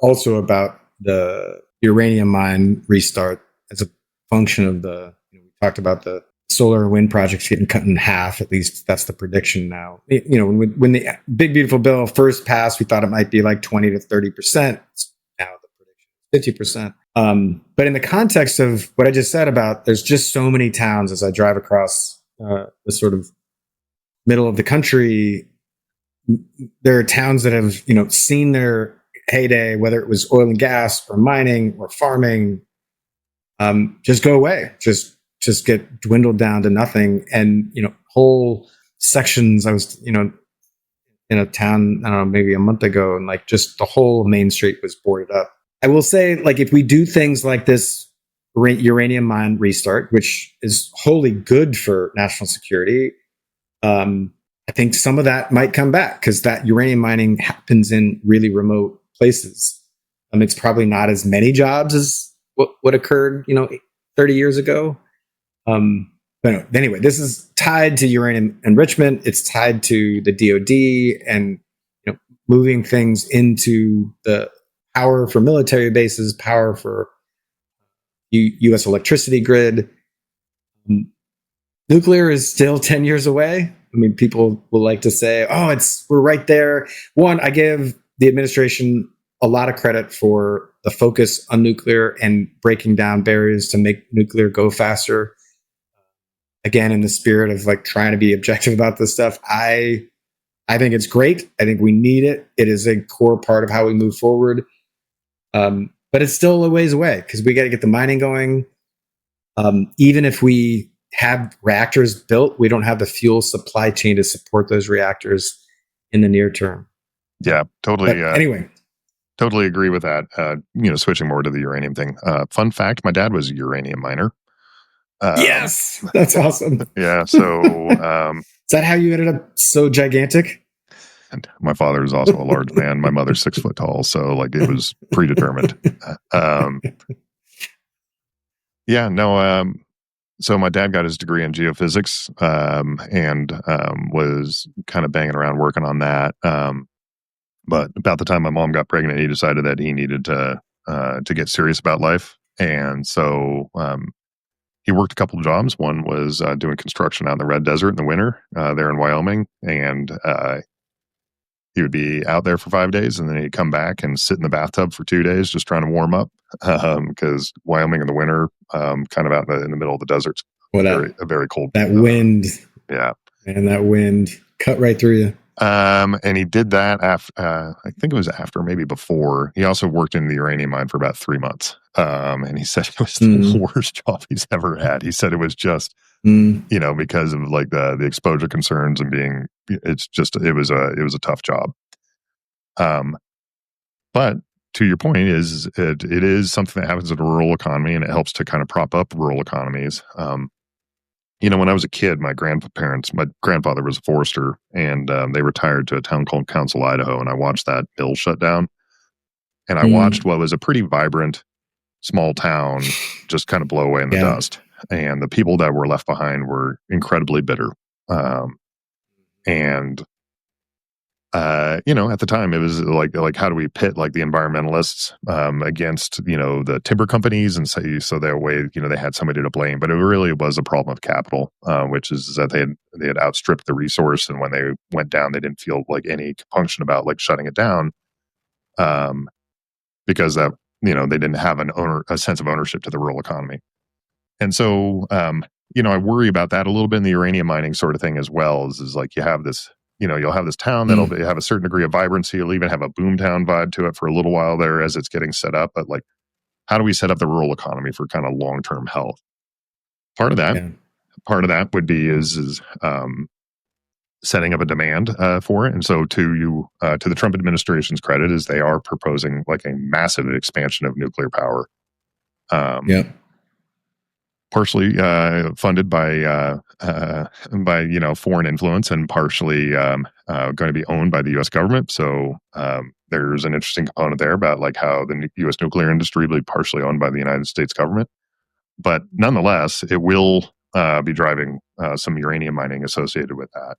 also about the uranium mine restart as a function of we talked about the solar and wind projects getting cut in half. At least that's the prediction now. When the big beautiful bill first passed, we thought it might be like 20 to 30%. Now the prediction is 50%. But in the context of what I just said about, there's just so many towns as I drive across the sort of middle of the country. There are towns that have, seen their heyday, whether it was oil and gas or mining or farming, just go away, just get dwindled down to nothing. And, whole sections, I was, in a town, I don't know, maybe a month ago, and like just the whole main street was boarded up. I will say, like, if we do things like this uranium mine restart, which is wholly good for national security, I think some of that might come back because that uranium mining happens in really remote places. It's probably not as many jobs as what occurred, 30 years ago. But anyway, this is tied to uranium enrichment. It's tied to the DoD and moving things into the power for military bases, power for U.S. electricity grid. Nuclear is still 10 years away. I mean, people will like to say, "Oh, we're right there." One, I give the administration a lot of credit for the focus on nuclear and breaking down barriers to make nuclear go faster. Again, in the spirit of like trying to be objective about this stuff, I think it's great. I think we need it. It is a core part of how we move forward. But it's still a ways away because we got to get the mining going. Even if we have reactors built, we don't have the fuel supply chain to support those reactors in the near term. Yeah, totally. Anyway, totally agree with that. Switching more to the uranium thing. Fun fact: my dad was a uranium miner. Yes, that's awesome. Yeah. So, is that how you ended up so gigantic? And my father is also a large man. My mother's 6 foot tall, so like it was predetermined. Yeah. No. So my dad got his degree in geophysics, and was kind of banging around working on that. But about the time my mom got pregnant, he decided that he needed to get serious about life, and so he worked a couple of jobs. One was doing construction out in the Red Desert in the winter there in Wyoming, and he would be out there for 5 days, and then he'd come back and sit in the bathtub for 2 days just trying to warm up, because Wyoming in the winter, kind of out in the middle of the desert, a very cold. That wind, yeah, and that wind cut right through you. And he did that after, I think it was after, maybe before. He also worked in the uranium mine for about 3 months. And he said it was the worst job he's ever had. He said it was just, because of like the exposure concerns and it was a tough job. But to your point it is something that happens in a rural economy, and it helps to kind of prop up rural economies. When I was a kid, my grandfather was a forester, and they retired to a town called Council, Idaho, and I watched that mill shut down. And I watched what was a pretty vibrant small town just kind of blow away in the dust. And the people that were left behind were incredibly bitter. At the time it was like how do we pit like the environmentalists against the timber companies, and so that way they had somebody to blame, but it really was a problem of capital, which is that they had outstripped the resource, and when they went down they didn't feel like any compunction about like shutting it down, because that they didn't have a sense of ownership to the rural economy. And so I worry about that a little bit in the uranium mining sort of thing as well. Is like you have this, you'll have this town that'll have a certain degree of vibrancy. You'll even have a boomtown vibe to it for a little while there as it's getting set up. But like, how do we set up the rural economy for kind of long-term health? Part of that, Yeah. would be is setting up a demand for it. And so to the Trump administration's credit, is they are proposing like a massive expansion of nuclear power. Yeah. Partially funded by foreign influence, and partially going to be owned by the U.S. government. So there's an interesting component there about like how the U.S. nuclear industry will be partially owned by the United States government. But nonetheless, it will be driving some uranium mining associated with that.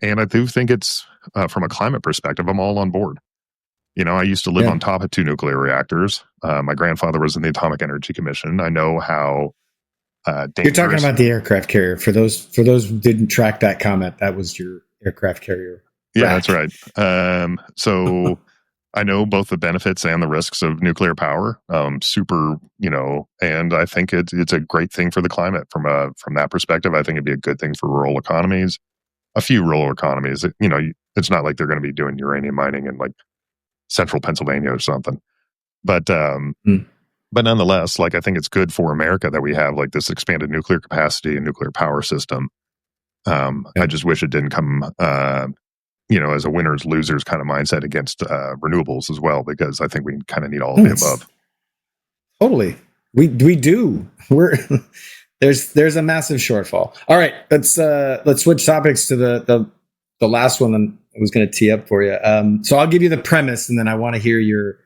And I do think it's from a climate perspective, I'm all on board. I used to live on top of 2 nuclear reactors. My grandfather was in the Atomic Energy Commission. I know how dangerous. You're talking about the aircraft carrier. For those who didn't track that comment, that was your aircraft carrier. Yeah, that's right. So I know both the benefits and the risks of nuclear power. Super, and I think it's a great thing for the climate from that perspective. I think it'd be a good thing for rural economies. A few rural economies. It's not like they're going to be doing uranium mining in like central Pennsylvania or something. But nonetheless, like I think it's good for America that we have like this expanded nuclear capacity and nuclear power system. I just wish it didn't come, as a winners losers kind of mindset against renewables as well, because I think we kind of need all of the above. Totally, we do. There's a massive shortfall. All right, let's switch topics to the last one I was going to tee up for you. So I'll give you the premise, and then I want to hear your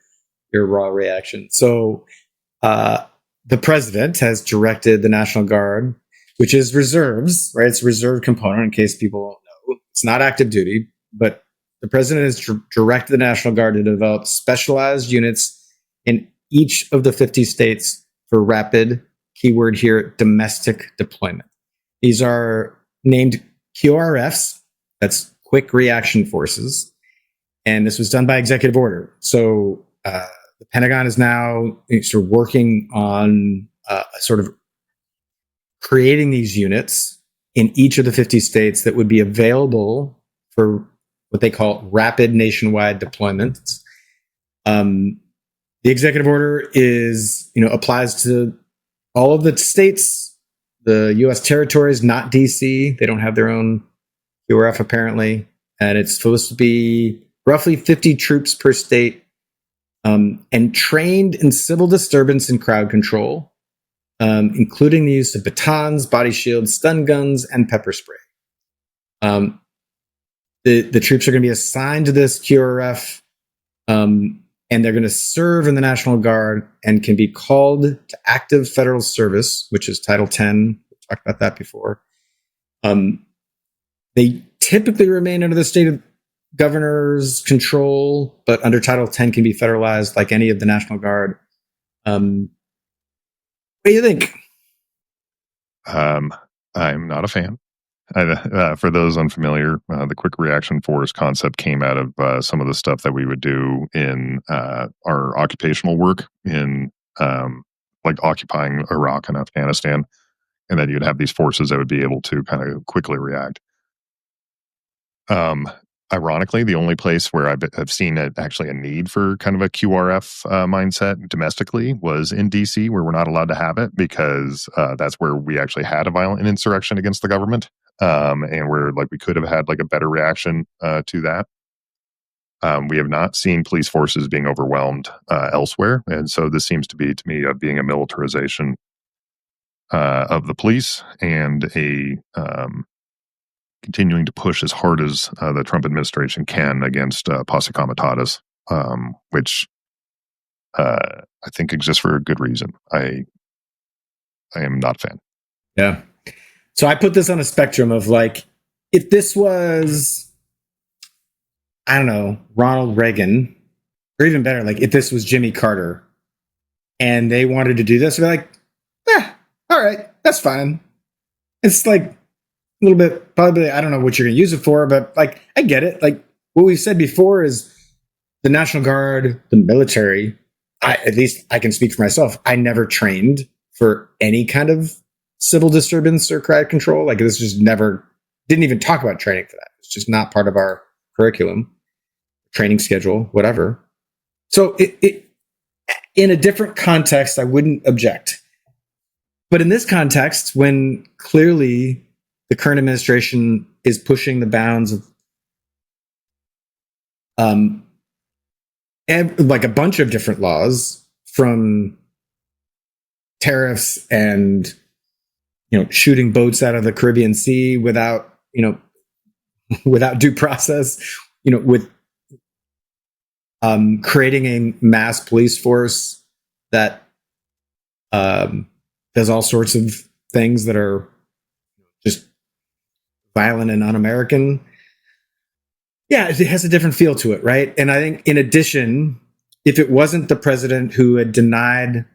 raw reaction. So the president has directed the National Guard, which is reserves, right? It's a reserve component in case people don't know. It's not active duty, but the president has directed the National Guard to develop specialized units in each of the 50 states for rapid, keyword here, domestic deployment. These are named QRFs. That's quick reaction forces. And this was done by executive order. So the Pentagon is now sort of working on sort of creating these units in each of the 50 states that would be available for what they call rapid nationwide deployments. The executive order applies to all of the states, the U.S. territories, not D.C. They don't have their own QRF apparently, and it's supposed to be roughly 50 troops per state, and trained in civil disturbance and crowd control, including the use of batons, body shields, stun guns, and pepper spray. The troops are going to be assigned to this QRF, and they're going to serve in the National Guard and can be called to active federal service, which is Title 10. We talked about that before. They typically remain under the state of governor's control, but under Title 10 can be federalized like any of the National Guard. What do you think? I'm not a fan. For those unfamiliar, the quick reaction force concept came out of some of the stuff that we would do in our occupational work in like occupying Iraq and Afghanistan, and then you'd have these forces that would be able to kind of quickly react. Ironically, the only place where I've seen actually a need for kind of a QRF mindset domestically was in DC, where we're not allowed to have it because that's where we actually had a violent insurrection against the government, and where like we could have had like a better reaction to that. We have not seen police forces being overwhelmed elsewhere, and so this seems to be, to me, being a militarization of the police and a continuing to push as hard as the Trump administration can against posse comitatus, which I think exists for a good reason. I am not a fan. Yeah. So I put this on a spectrum of like, if this was, I don't know, Ronald Reagan, or even better, like if this was Jimmy Carter and they wanted to do this, we're like, all right, that's fine. It's like a little bit, probably, I don't know what you're going to use it for, but like, I get it. Like what we've said before is the National Guard, the military, at least I can speak for myself. I never trained for any kind of civil disturbance or crowd control. Like this just never didn't even talk about training for that. It's just not part of our curriculum, training schedule, whatever. So it in a different context, I wouldn't object. But in this context, when clearly the current administration is pushing the bounds of like a bunch of different laws, from tariffs and shooting boats out of the Caribbean Sea without without due process, with creating a mass police force that does all sorts of things that are just violent and un-American. Yeah, it has a different feel to it, right? And I think, in addition, if it wasn't the president who had denied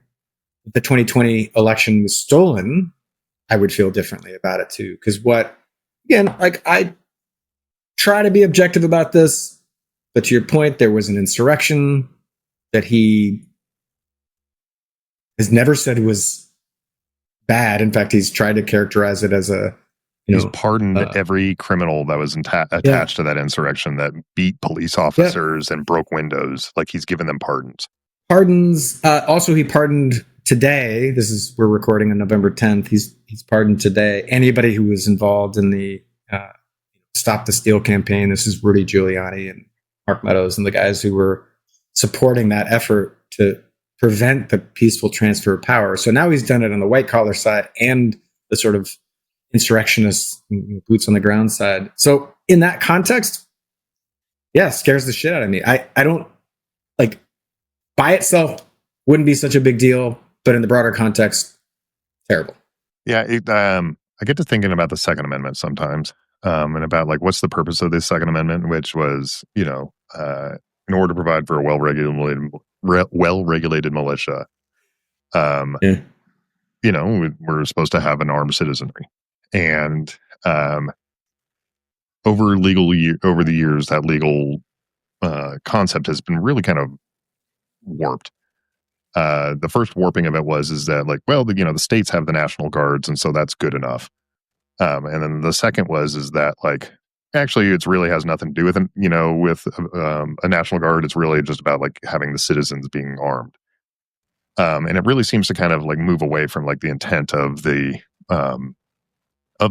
the 2020 election was stolen, I would feel differently about it too. Because I try to be objective about this, but to your point, there was an insurrection that he has never said was bad. In fact, he's tried to characterize it as he's pardoned every criminal that was attached to that insurrection that beat police officers and broke windows. Like, he's given them pardons. Also, he pardoned today. We're recording on November 10th. He's pardoned today anybody who was involved in the Stop the Steal campaign. This is Rudy Giuliani and Mark Meadows and the guys who were supporting that effort to prevent the peaceful transfer of power. So now he's done it on the white collar side and the sort of insurrectionist boots on the ground side. So in that context, scares the shit out of me. I don't like, by itself wouldn't be such a big deal, but in the broader context, terrible. Yeah, I get to thinking about the Second Amendment sometimes, and about like what's the purpose of this Second Amendment, which was in order to provide for a well-regulated militia. We're supposed to have an armed citizenry, and over the years, that legal concept has been really kind of warped. The first warping of it is that, like, well, the states have the National Guards, and so that's good enough. And then the second is that, like, actually, it really has nothing to do with a National Guard. It's really just about like having the citizens being armed. And it really seems to kind of like move away from like the intent of the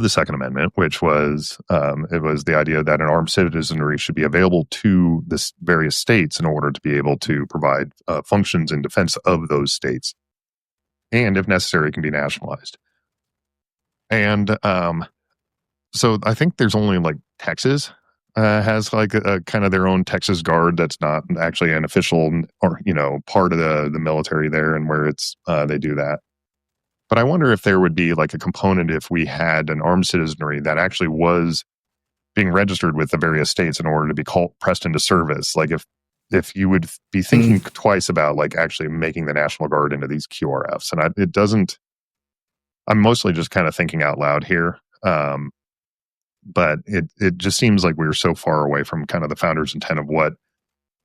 Second Amendment, which was it was the idea that an armed citizenry should be available to the various states in order to be able to provide functions in defense of those states, and if necessary, can be nationalized. And so I think there's only like Texas has like a kind of their own Texas Guard that's not actually an official or part of the military there, and where it's they do that. But I wonder if there would be like a component if we had an armed citizenry that actually was being registered with the various states in order to be pressed into service. Like if you would be thinking twice about like actually making the National Guard into these QRFs. And it doesn't, I'm mostly just kind of thinking out loud here. But it just seems like we were so far away from kind of the founders' intent of what,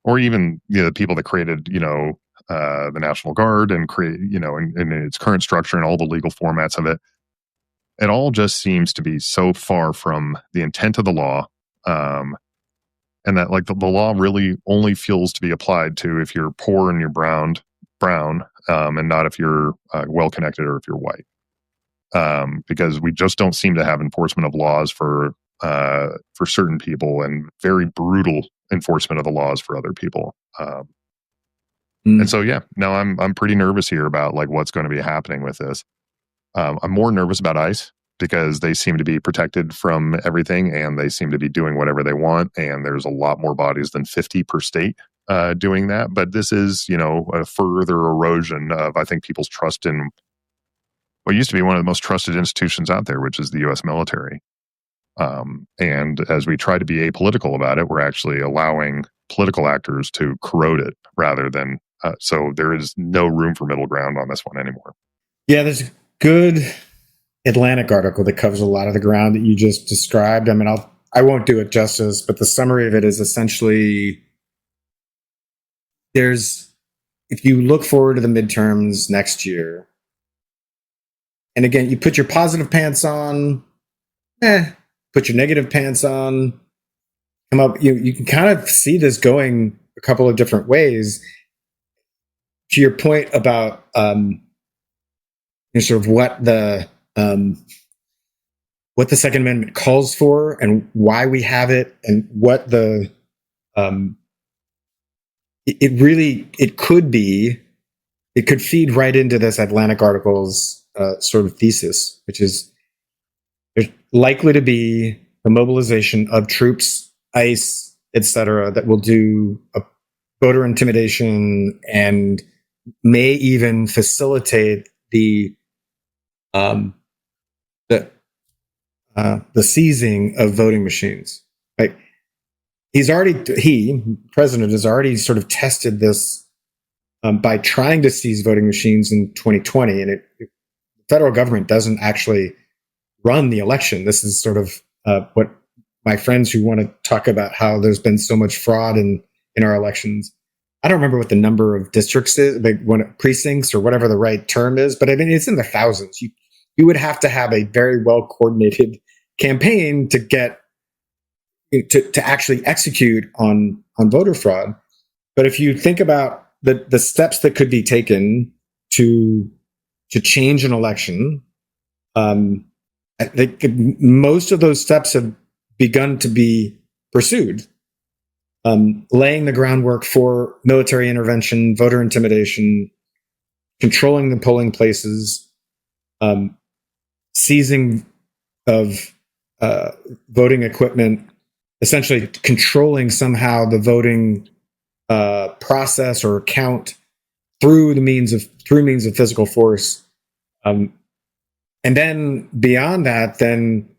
or even the people that created, the National Guard and create, in its current structure and all the legal formats of it. It all just seems to be so far from the intent of the law, and that like the law really only feels to be applied to if you're poor and you're brown, and not if you're well connected or if you're white. Because we just don't seem to have enforcement of laws for certain people, and very brutal enforcement of the laws for other people. And so, I'm pretty nervous here about like what's going to be happening with this. I'm more nervous about ICE because they seem to be protected from everything, and they seem to be doing whatever they want. And there's a lot more bodies than 50 per state doing that. But this is, a further erosion of, I think, people's trust in what used to be one of the most trusted institutions out there, which is the U.S. military. And as we try to be apolitical about it, we're actually allowing political actors to corrode it rather than, so there is no room for middle ground on this one anymore. Yeah, there's a good Atlantic article that covers a lot of the ground that you just described. I mean, I won't do it justice, but the summary of it is essentially if you look forward to the midterms next year, And again, you put your positive pants on, put your negative pants on, come up. You can kind of see this going a couple of different ways. To your point about sort of what the Second Amendment calls for and why we have it, and what the um, it could be, it could feed right into this Atlantic article's sort of thesis, which is there's likely to be a mobilization of troops, ICE, etc., that will do a voter intimidation and may even facilitate um, the the seizing of voting machines. Right? President has already sort of tested this by trying to seize voting machines in 2020, and the federal government doesn't actually run the election. This is sort of what my friends who want to talk about how there's been so much fraud in our elections. I don't remember what the number of districts is, like precincts or whatever the right term is, but I mean it's in the thousands. You would have to have a very well coordinated campaign to get to actually execute on voter fraud. But if you think about the steps that could be taken to change an election, I think most of those steps have begun to be pursued, laying the groundwork for military intervention, voter intimidation, controlling the polling places, seizing of voting equipment, essentially controlling somehow the voting process or count through means of physical force. And then beyond that, then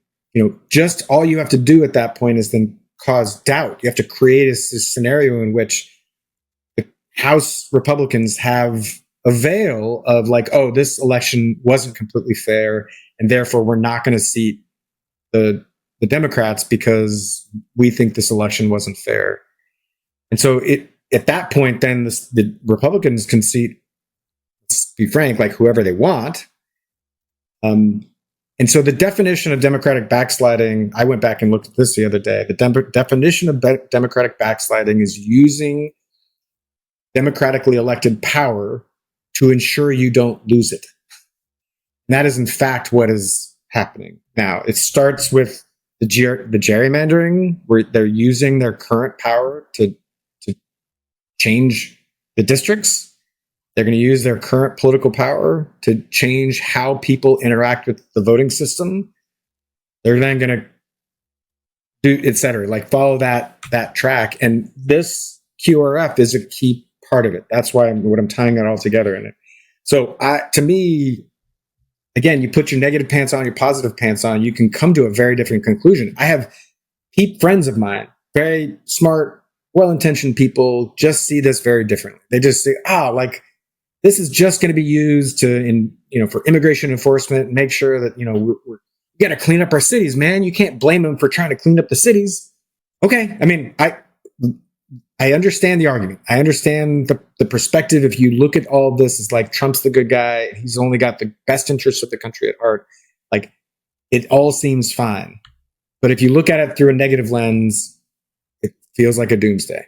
just all you have to do at that point is then cause doubt. You have to create a scenario in which the House Republicans have a veil of like, oh, this election wasn't completely fair, and therefore we're not going to seat the Democrats because we think this election wasn't fair. And so at that point, then the Republicans can seat, let's be frank, like whoever they want. And so the definition of democratic backsliding, I went back and looked at this the other day. The definition of democratic backsliding is using democratically elected power to ensure you don't lose it. And that is in fact what is happening now. It starts with the gerrymandering, where they're using their current power to change the districts. They're going to use their current political power to change how people interact with the voting system. They're then going to do, et cetera, like follow that track. And this QRF is a key part of it. That's why I'm tying it all together in it. So to me, again, you put your negative pants on, your positive pants on, you can come to a very different conclusion. I have friends of mine, very smart, well-intentioned people, just see this very differently. They just say, like, this is just going to be used for immigration enforcement, make sure that, we got to clean up our cities, man. You can't blame them for trying to clean up the cities. Okay. I mean, I understand the argument. I understand the perspective. If you look at all of this, it's like Trump's the good guy. He's only got the best interests of the country at heart. Like, it all seems fine. But if you look at it through a negative lens, it feels like a doomsday.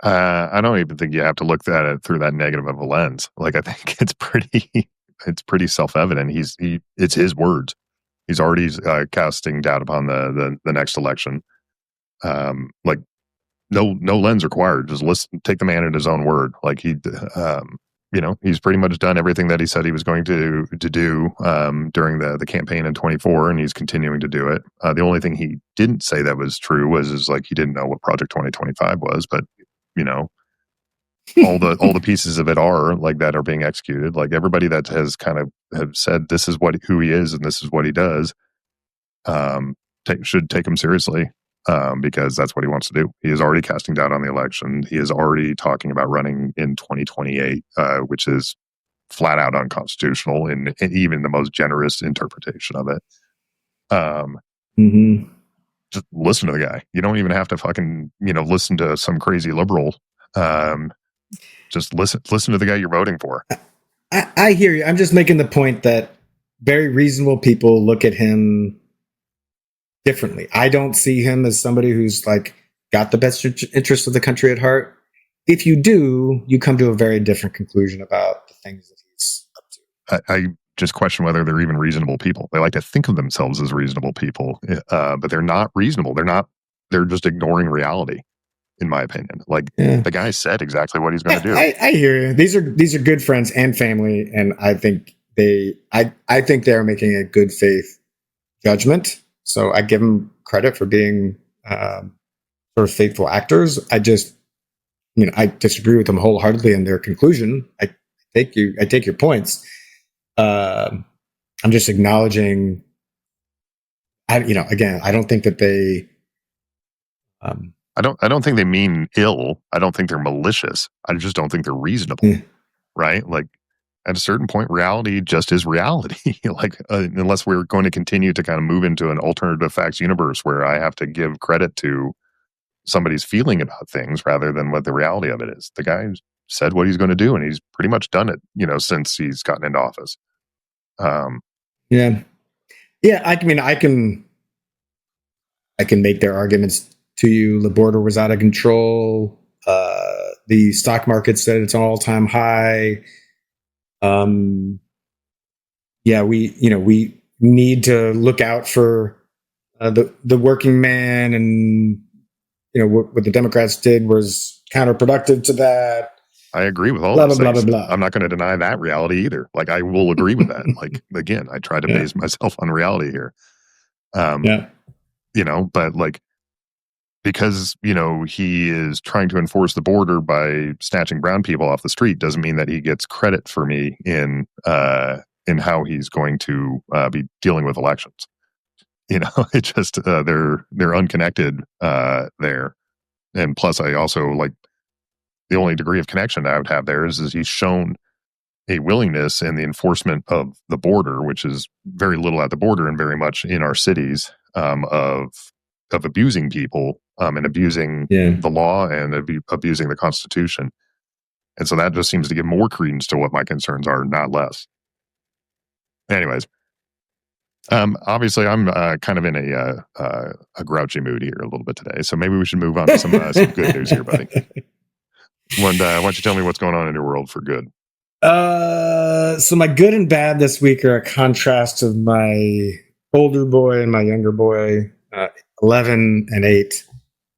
I don't even think you have to look at it through that negative of a lens. Like, I think it's pretty self-evident. It's his words. He's already casting doubt upon the next election. Like, no lens required. Just listen, take the man at his own word. Like he's pretty much done everything that he said he was going to do during the campaign in 24, and he's continuing to do it. The only thing he didn't say that was true was like he didn't know what Project 2025 was, but all the pieces of it are like that are being executed. Like everybody that has kind of have said this is who he is and this is what he does, should take him seriously. Because that's what he wants to do. He is already casting doubt on the election. He is already talking about running in 2028, which is flat out unconstitutional in even the most generous interpretation of it. Just listen to the guy. You don't even have to fucking, listen to some crazy liberal. Just listen to the guy you're voting for. I hear you. I'm just making the point that very reasonable people look at him differently. I don't see him as somebody who's like got the best interest of the country at heart. If you do, you come to a very different conclusion about the things that he's up to. I just question whether they're even reasonable people. They like to think of themselves as reasonable people, but they're not reasonable. They're just ignoring reality, in my opinion. Like, the guy said exactly what he's going to do. I hear you. These are good friends and family, and I think I think they're making a good faith judgment. So I give them credit for being sort of faithful actors. I disagree with them wholeheartedly in their conclusion. I take your points. I'm just acknowledging. Again, I don't think that they. I don't think they mean ill. I don't think they're malicious. I just don't think they're reasonable. Right? Like, at a certain point, reality just is reality. Like, unless we're going to continue to kind of move into an alternative facts universe where I have to give credit to somebody's feeling about things rather than what the reality of it is. The guy said what he's going to do, and he's pretty much done it, since he's gotten into office. Yeah. I mean, I can make their arguments to you. The border was out of control. The stock market said it's an all-time high. We need to look out for the working man, and what the Democrats did was counterproductive to that. I agree with all those things. I'm not going to deny that reality either. Like, I will agree with that. Like, again, I try to base myself on reality here. But like, because, he is trying to enforce the border by snatching brown people off the street doesn't mean that he gets credit for me in how he's going to be dealing with elections. It just, they're unconnected there. And plus, I also like, the only degree of connection I would have there is he's shown a willingness in the enforcement of the border, which is very little at the border and very much in our cities, of abusing people and abusing the law and abusing the Constitution. And so that just seems to give more credence to what my concerns are, not less. Anyways, obviously I'm kind of in a grouchy mood here a little bit today, so maybe we should move on to some good news here, buddy. Why don't you tell me what's going on in your world for good? So my good and bad this week are a contrast of my older boy and my younger boy, 11 and 8.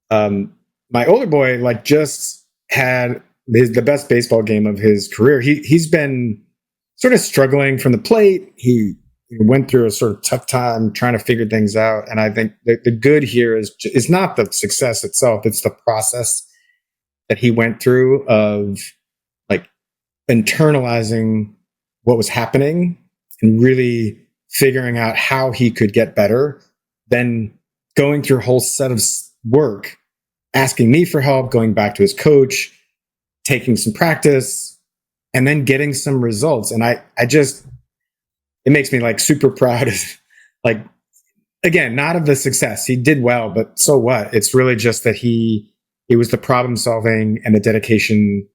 My older boy just had the best baseball game of his career. He's been sort of struggling from the plate. He went through a sort of tough time trying to figure things out. And I think the good here is not the success itself. It's the process that he went through of like internalizing what was happening and really figuring out how he could get better, then going through a whole set of work, asking me for help, going back to his coach, taking some practice, and then getting some results. And it makes me like super proud of, like, again, not of the success. He did well, but so what? It's really just that it was the problem solving and the dedication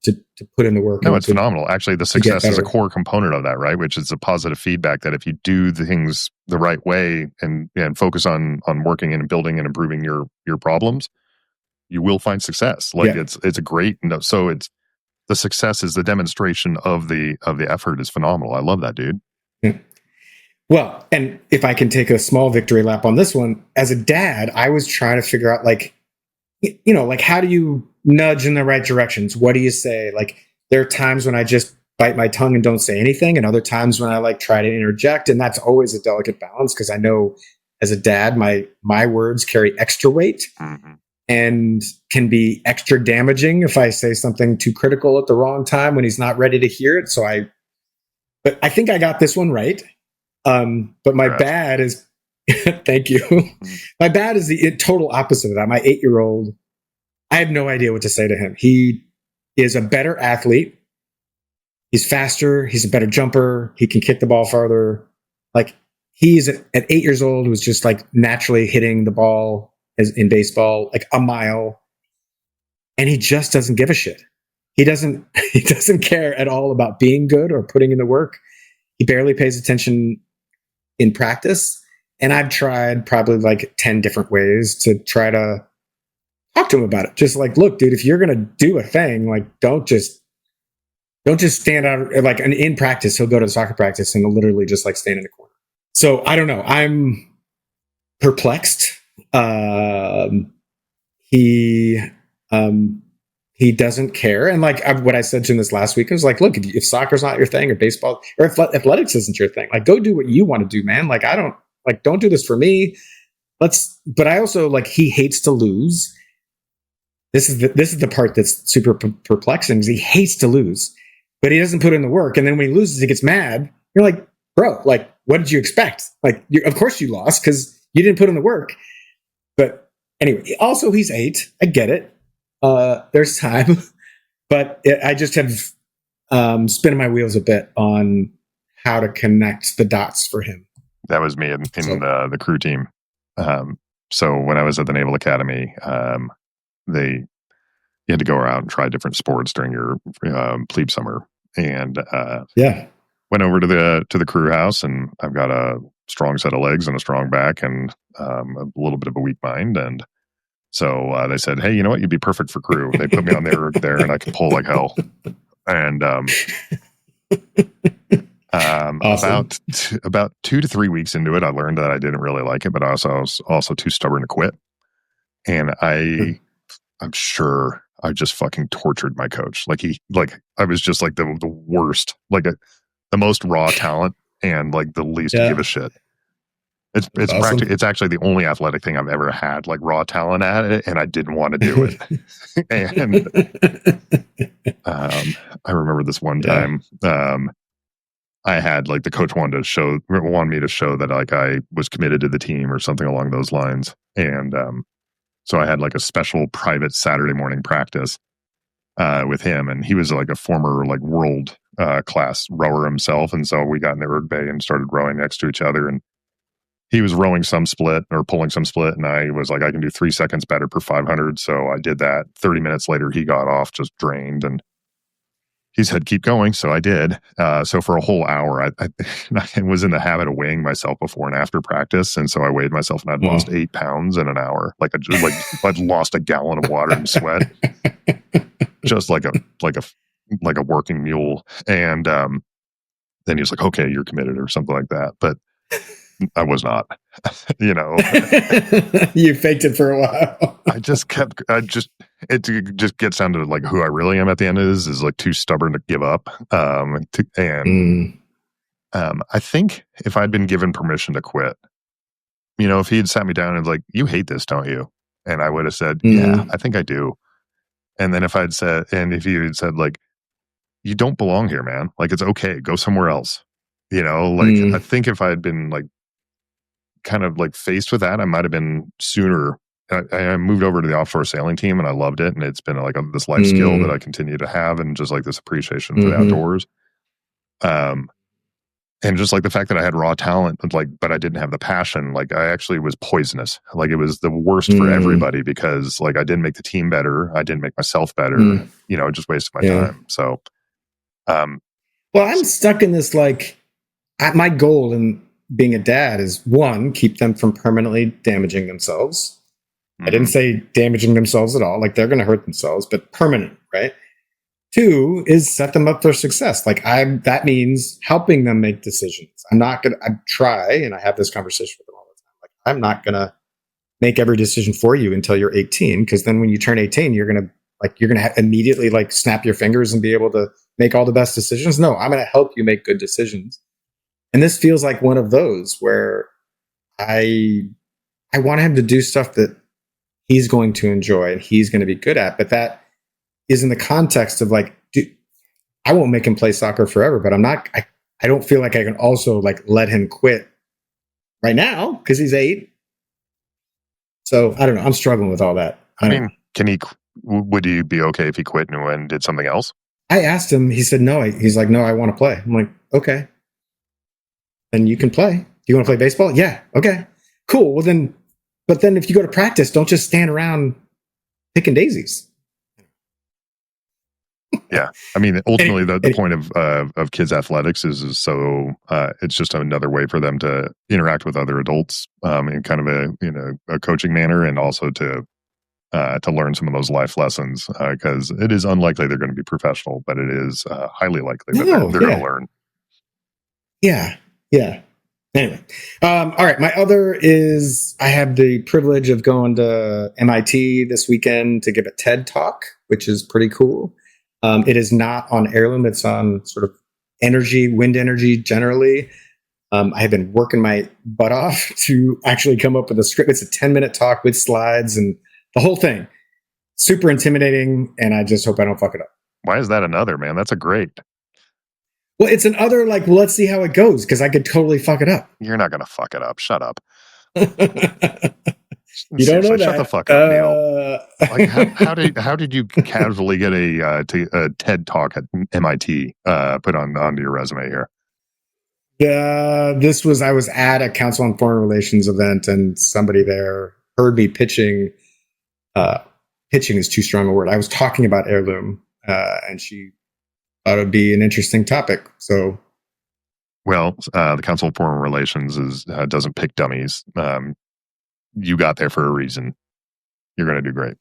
to put in the work. No, it's phenomenal. Actually, the success is a core component of that, right? Which is a positive feedback that if you do the things the right way and focus on working and building and improving your problems, you will find success. Like it's a great, so it's the success is the demonstration of the effort is phenomenal. I love that, dude. Yeah. Well, and if I can take a small victory lap on this one, as a dad, I was trying to figure out like how do you nudge in the right directions? What do you say? Like, there are times when I just bite my tongue and don't say anything, and other times when I like try to interject, and that's always a delicate balance because I know as a dad, my words carry extra weight and can be extra damaging if I say something too critical at the wrong time when he's not ready to hear it. But I think I got this one right. But my bad is, thank you. My bad is the total opposite of that. My 8-year-old, I have no idea what to say to him. He is a better athlete. He's faster. He's a better jumper. He can kick the ball farther. Like, he's at 8 years old, was just like naturally hitting the ball in baseball, like a mile. And he just doesn't give a shit. He doesn't care at all about being good or putting in the work. He barely pays attention in practice. And I've tried probably like 10 different ways to try to talk to him about it. Just like, look, dude, if you're going to do a thing, like, don't just stand out. Like, in practice, he'll go to the soccer practice and he'll literally just like stand in the corner. So I don't know. I'm perplexed. He doesn't care. And like what I said to him this last week, I was like, look, if soccer's not your thing, or baseball, or if athletics isn't your thing, like, go do what you want to do, man. Like, don't do this for me. But I also, like, he hates to lose. This is the part that's super perplexing, is he hates to lose, but he doesn't put in the work. And then when he loses, he gets mad. You're like, bro, like, what did you expect? Like, of course you lost because you didn't put in the work. But anyway, also he's 8. I get it. There's time, but I just have spinning my wheels a bit on how to connect the dots for him. That was me in the crew team. So when I was at the Naval Academy, you had to go around and try different sports during your plebe summer, and went over to the crew house, and I've got a strong set of legs and a strong back and a little bit of a weak mind, and so they said, hey, you know what, you'd be perfect for crew. They put me on there and I can pull like hell. And awesome. about 2 to 3 weeks into it, I learned that I didn't really like it, but I was also too stubborn to quit. And I'm sure I just fucking tortured my coach. I was just like the worst, like the most raw talent and like the least to give a shit. It's awesome. It's actually the only athletic thing I've ever had like raw talent at it, and I didn't want to do it. And I remember this one time, I had like the coach wanted me to show that like I was committed to the team or something along those lines, and so I had like a special private Saturday morning practice with him, and he was like a former like world class rower himself, and so we got in the erg bay and started rowing next to each other, and he was rowing some split or pulling some split, and I was like, I can do 3 seconds better per 500. So I did that. 30 minutes later, he got off just drained, and he said, keep going. So I did. So for a whole hour, I was in the habit of weighing myself before and after practice. And so I weighed myself, and I'd lost 8 pounds in an hour. I'd lost a gallon of water in sweat, just like a working mule. And then he was like, okay, you're committed or something like that. But I was not, you know. You faked it for a while. it just gets down to like who I really am at the end of this is like too stubborn to give up. I think if I'd been given permission to quit, you know, if he had sat me down and like, you hate this, don't you? And I would have said, yeah, I think I do. And then if he had said like, you don't belong here, man. Like, it's okay. Go somewhere else. You know, like, I think if I had been like, kind of like faced with that, I might have been sooner. I moved over to the offshore sailing team, and I loved it, and it's been like this life skill that I continue to have, and just like this appreciation for the outdoors. And just like the fact that I had raw talent, but I didn't have the passion. Like, I actually was poisonous. Like, it was the worst for everybody, because like I didn't make the team better, I didn't make myself better. You know, just wasted my time. So, well, I'm stuck in this. Like, my goal in being a dad is, 1, keep them from permanently damaging themselves. I didn't say damaging themselves at all. Like, they're going to hurt themselves, but permanent, right? 2 is set them up for success. Like, that means helping them make decisions. I try, and I have this conversation with them all the time. Like, I'm not going to make every decision for you until you're 18, because then when you turn 18, you're going to immediately like snap your fingers and be able to make all the best decisions. No, I'm going to help you make good decisions. And this feels like one of those where I want him to do stuff that he's going to enjoy and he's going to be good at. But that is in the context of like, I won't make him play soccer forever, but I don't feel like I can also like let him quit right now because he's 8. So I don't know. I'm struggling with all that. I mean, would you be okay if he quit and did something else? I asked him, he said no. He's like, no, I want to play. I'm like, okay. Then you can play. Do you want to play baseball? Yeah. Okay. Cool. Well then, but then if you go to practice, don't just stand around picking daisies. Yeah. I mean, ultimately, the Any- point of kids' athletics is so it's just another way for them to interact with other adults in kind of a coaching manner, and also to learn some of those life lessons, because it is unlikely they're going to be professional, but it is highly likely that no, they're going to yeah, learn. yeah, yeah. Anyway, all right. My other is I have the privilege of going to MIT this weekend to give a TED talk, which is pretty cool. It is not on heirloom; it's on sort of energy, wind energy generally. I have been working my butt off to actually come up with a script. It's a 10-minute talk with slides and the whole thing. Super intimidating, and I just hope I don't fuck it up. Why is that another, man? That's a great. Well, it's another like, well, let's see how it goes because I could totally fuck it up. You're not going to fuck it up. Shut up. You don't know Seriously, shut the that. fuck up, Neal. Like how did you casually get a TED talk at MIT put onto your resume here? This was I was at a Council on Foreign Relations event, and somebody there heard me pitching. Uh, Pitching is too strong a word. I was talking about heirloom, and she thought it'd be an interesting topic. So, Well, the Council of Foreign Relations doesn't pick dummies. You got there for a reason. You're going to do great.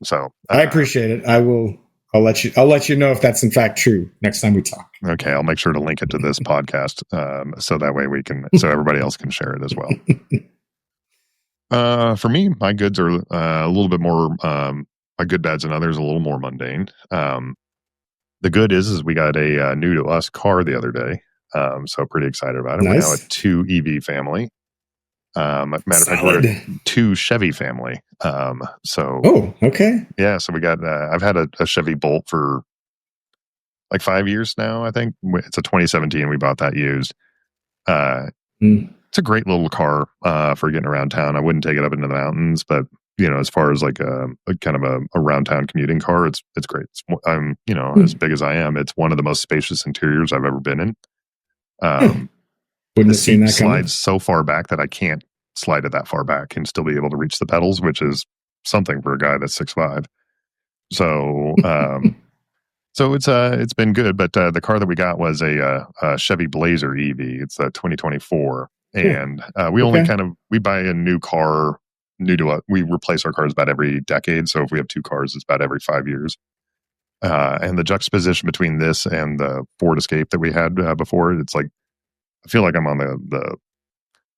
So I appreciate it. I will. I'll let you know if that's in fact true next time we talk. Okay, I'll make sure to link it to this podcast, so that way so everybody else can share it as well. For me, my goods are a little bit more, my good, bads, and others a little more mundane. The good is we got a new to us car the other day, so pretty excited about it. We're now a Nice. 2 EV family. Matter of fact, we're Solid. a 2 Chevy family. So Oh, okay. yeah, so we got. I've had a Chevy Bolt for like 5 years now. I think it's a 2017. We bought that used. Mm. It's a great little car for getting around town. I wouldn't take it up into the mountains, but as far as like a kind of a around town commuting car, it's great. I'm as big as I am. It's one of the most spacious interiors I've ever been in. Wouldn't The have seen seat that coming. slides so far back that I can't slide it that far back and still be able to reach the pedals, which is something for a guy that's 6'5". So so it's been good, but the car that we got was a Chevy Blazer EV. It's a 2024, Yeah. and we only Okay. we buy a new car new to us. We replace our cars about every decade. So if we have 2 cars, it's about every 5 years. And the juxtaposition between this and the Ford Escape that we had before, it's like I feel like I'm on the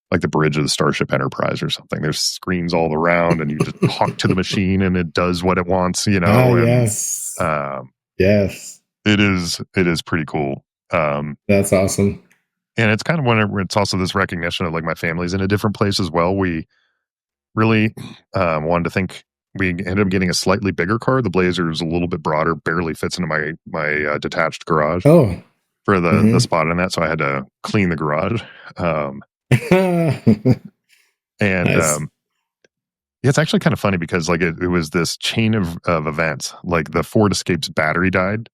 like the bridge of the Starship Enterprise or something. There's screens all around, and you just talk to the machine, and it does what it wants, Ah, and yes. um, Yes. it is pretty cool. That's awesome. And it's kind of when it's also this recognition of like my family's in a different place as well. We really wanted to think we ended up getting a slightly bigger car. The Blazer is a little bit broader, barely fits into my detached garage Oh. for the spot in that. So I had to clean the garage. And Nice. yeah, it's actually kind of funny because like it was this chain of events. Like the Ford Escape's battery died.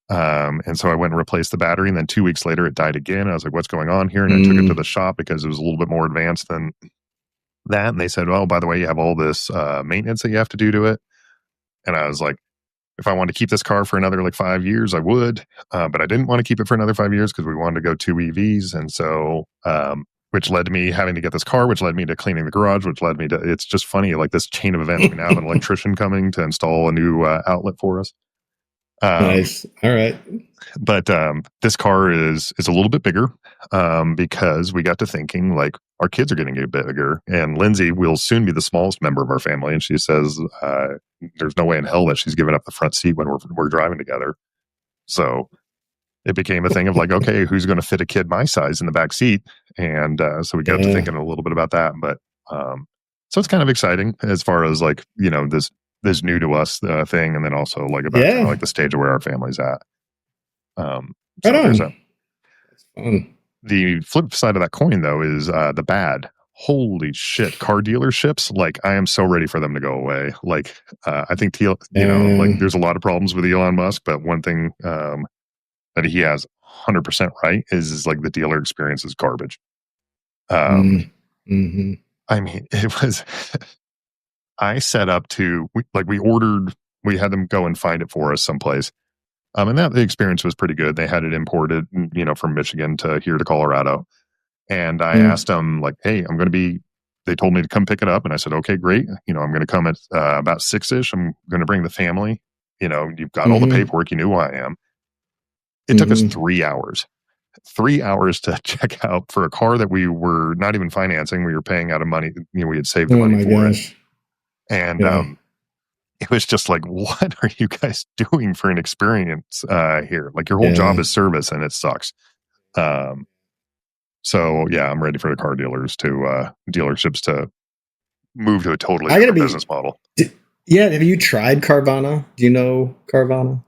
And so I went and replaced the battery, and then 2 weeks later it died again. I was like, what's going on here? And I took it to the shop because it was a little bit more advanced than that. And they said, oh, by the way, you have all this maintenance that you have to do to it. And I was like, if I wanted to keep this car for another like 5 years, I would. But I didn't want to keep it for another 5 years because we wanted to go 2 EVs. And so, which led to me having to get this car, which led me to cleaning the garage, which led me to, it's just funny, like this chain of events. We now have an electrician coming to install a new outlet for us. Nice. All right. But this car is a little bit bigger because we got to thinking like our kids are getting a bit bigger, and Lindsay will soon be the smallest member of our family, and she says there's no way in hell that she's giving up the front seat when we're driving together. So it became a thing of like, okay, who's going to fit a kid my size in the back seat? And so we got to thinking a little bit about that. But so it's kind of exciting as far as like this new to us thing, and then also like about kind of like the stage of where our family's at. So Right there's on. That's fun. the flip side of that coin though is the bad. Holy shit, car dealerships! Like I am so ready for them to go away. Like I think like there's a lot of problems with Elon Musk, but one thing that he has 100% right is like the dealer experience is garbage. Mm-hmm. I mean, it was. I set up to we had them go and find it for us someplace. And that the experience was pretty good. They had it imported, from Michigan to here to Colorado. And I asked Mm, them like, "Hey, I'm going to be." They told me to come pick it up, and I said, "Okay, great. I'm going to come at about 6ish. I'm going to bring the family. You've got all the mm-hmm, paperwork. You knew who I am." It took us mm-hmm. 3 hours. 3 hours to check out for a car that we were not even financing. We were paying out of money. We had saved the Oh money my for it, gosh. and Yeah. it was just like, what are you guys doing for an experience here? Like your whole job Yeah. is service, and it sucks. Um, so yeah, I'm ready for the car dealerships to move to a totally I gotta different be. business model. Yeah. Have you tried Carvana? Do you know Carvana?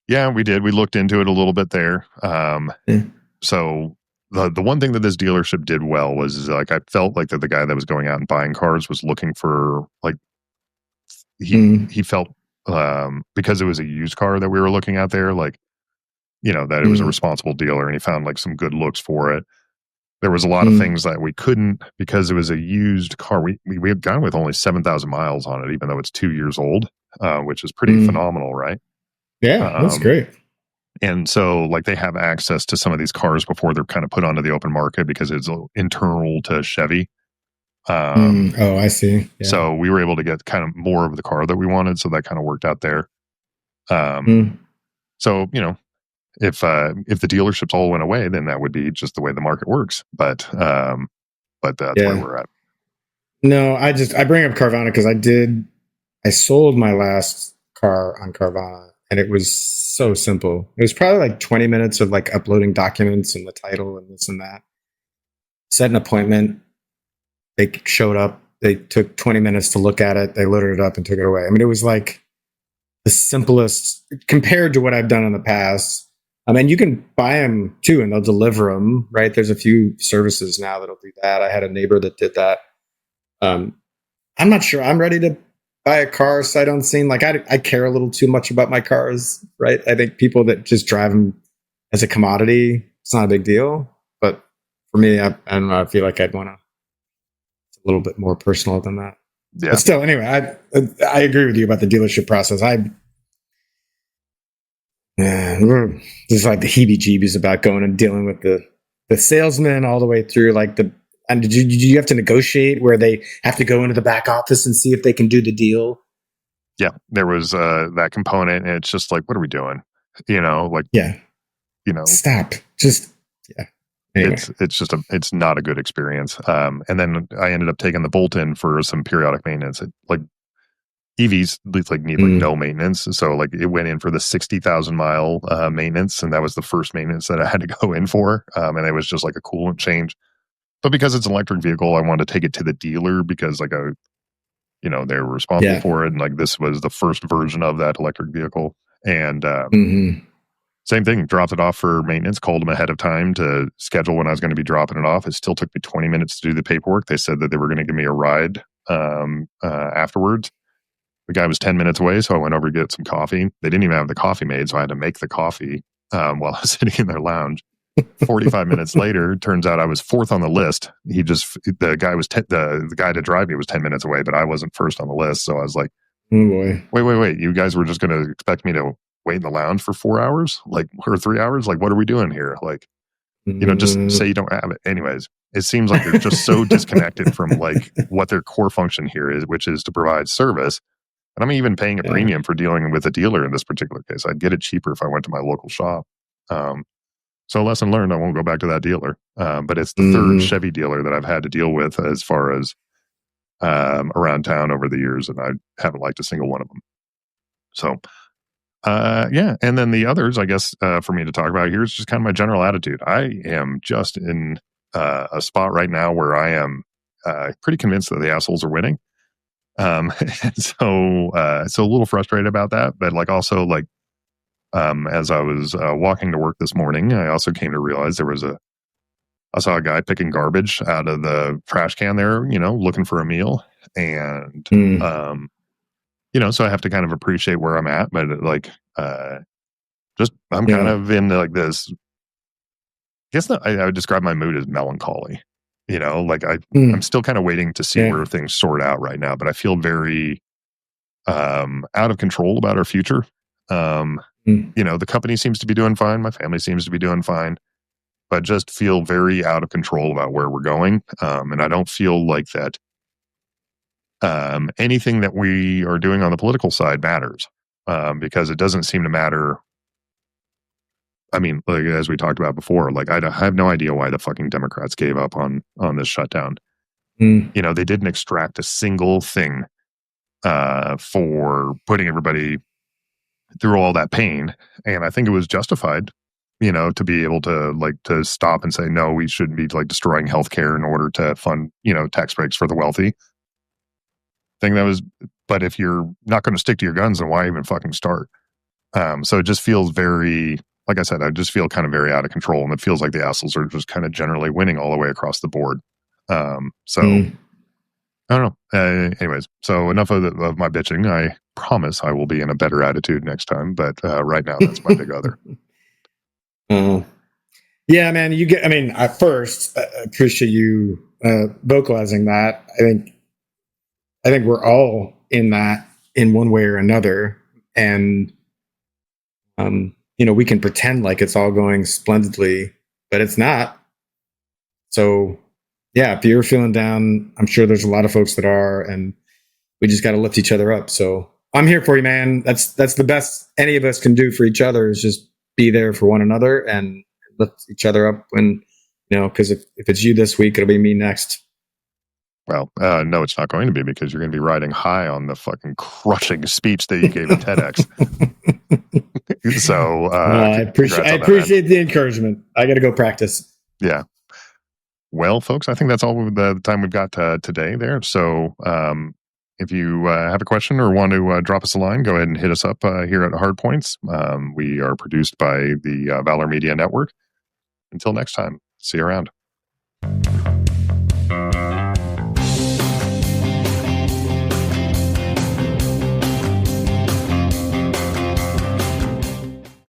Yeah, we did. We looked into it a little bit there. Yeah. So the one thing that this dealership did well was like I felt like that the guy that was going out and buying cars was looking for like Mm, he felt because it was a used car that we were looking at there, like that it was a mm, responsible dealer, and he found like some good looks for it. There was a lot of mm, things that we couldn't because it was a used car. We had gone with only 7,000 miles on it, even though it's 2 years old, which is pretty mm. phenomenal, right? Yeah, that's Um, great. and so, like, they have access to some of these cars before they're kind of put onto the open market because it's internal to Chevy. Um, Mm. Oh, I see. Yeah. so we were able to get kind of more of the car that we wanted. So that kind of worked out there. Um, Mm. so if the dealerships all went away, then that would be just the way the market works. But that's where Yeah. we're at. No, I bring up Carvana because I sold my last car on Carvana and it was so simple. It was probably like 20 minutes of like uploading documents and the title and this and that. Set an appointment. They showed up. They took 20 minutes to look at it. They loaded it up and took it away. I mean, it was like the simplest compared to what I've done in the past. I mean, you can buy them too and they'll deliver them, right? There's a few services now that'll do that. I had a neighbor that did that. Um, I'm not sure I'm ready to buy a car sight unseen. Like I care a little too much about my cars, right? I think people that just drive them as a commodity, it's not a big deal. But for me, I don't know. I feel like I'd want to a little bit more personal than that. But Yeah. still, anyway, I agree with you about the dealership process. Just like the heebie-jeebies about going and dealing with the salesman all the way through. Like the and did you have to negotiate where they have to go into the back office and see if they can do the deal? Yeah. There was that component. And it's just like, what are we doing? Like, Yeah, you know, stop. Just yeah. Anyway. it's not a good experience. And then I ended up taking the bolt in for some periodic maintenance. Like EVs, at least like need like Mm, no maintenance. So like it went in for the 60,000 mile maintenance, and that was the first maintenance that I had to go in for. And it was just like a coolant change. But because it's an electric vehicle, I wanted to take it to the dealer because like they were responsible yeah. for it, and like this was the first version of that electric vehicle. And Hmm. same thing, dropped it off for maintenance, called them ahead of time to schedule when I was going to be dropping it off. It still took me 20 minutes to do the paperwork. They said that they were going to give me a ride afterwards. The guy was 10 minutes away, so I went over to get some coffee. They didn't even have the coffee made, so I had to make the coffee while I was sitting in their lounge. 45 minutes later, turns out I was fourth on the list. The guy to drive me was 10 minutes away, but I wasn't first on the list. So I was like, Oh boy. wait. You guys were just going to expect me to wait in the lounge for 4 hours, like, or 3 hours? Like, what are we doing here? Like, just say Mm. you don't have it. Anyways, it seems like they're just so disconnected from like what their core function here is, which is to provide service. And I'm even paying a Yeah. premium for dealing with a dealer in this particular case. I'd get it cheaper if I went to my local shop. So lesson learned, I won't go back to that dealer. But it's the third Hmm. Chevy dealer that I've had to deal with as far as around town over the years, and I haven't liked a single one of them. So yeah, and then the others, I guess, for me to talk about here is just kind of my general attitude. I am just in a spot right now where I am pretty convinced that the assholes are winning. And so a little frustrated about that, but like also like as I was walking to work this morning, I also came to realize I saw a guy picking garbage out of the trash can there, looking for a meal, and Mm. so I have to kind of appreciate where I'm at, but like just I'm kind Yeah. of in like this. I guess that I would describe my mood as melancholy. Like I'm Mm. still kind of waiting to see Yeah. where things sort out right now, but I feel very out of control about our future. Mm. You know, the company seems to be doing fine. My family seems to be doing fine, but just feel very out of control about where we're going. And I don't feel like that anything that we are doing on the political side matters, because it doesn't seem to matter. I mean, like, as we talked about before, like I have no idea why the fucking Democrats gave up on this shutdown. Mm. You know, they didn't extract a single thing for putting everybody through all that pain, and I think it was justified. You know, to be able to to stop and say no, we shouldn't be like destroying healthcare in order to fund tax breaks for the wealthy. Thing that was, but if you're not going to stick to your guns, then why even fucking start? So it just feels very, like I said, I just feel kind of very out of control, and it feels like the assholes are just kind of generally winning all the way across the board. So Mm. I don't know. Anyways, so enough of my bitching. I promise I will be in a better attitude next time. But right now, that's my big other. Oh. Yeah, man. I mean, I first appreciate you vocalizing that. I think we're all in that in one way or another, and we can pretend like it's all going splendidly, but it's not. So, yeah, if you're feeling down, I'm sure there's a lot of folks that are, and we just got to lift each other up. So, I'm here for you, man. That's the best any of us can do for each other is just be there for one another and lift each other up when because if it's you this week, it'll be me next. Well, no, it's not going to be, because you're going to be riding high on the fucking crushing speech that you gave at TEDx. So, I congrats on that, man. appreciate the encouragement. I got to go practice. Yeah. Well, folks, I think that's all the time we've got today there. So, if you have a question or want to drop us a line, go ahead and hit us up here at Hardpoints. We are produced by the Valor Media Network. Until next time, see you around.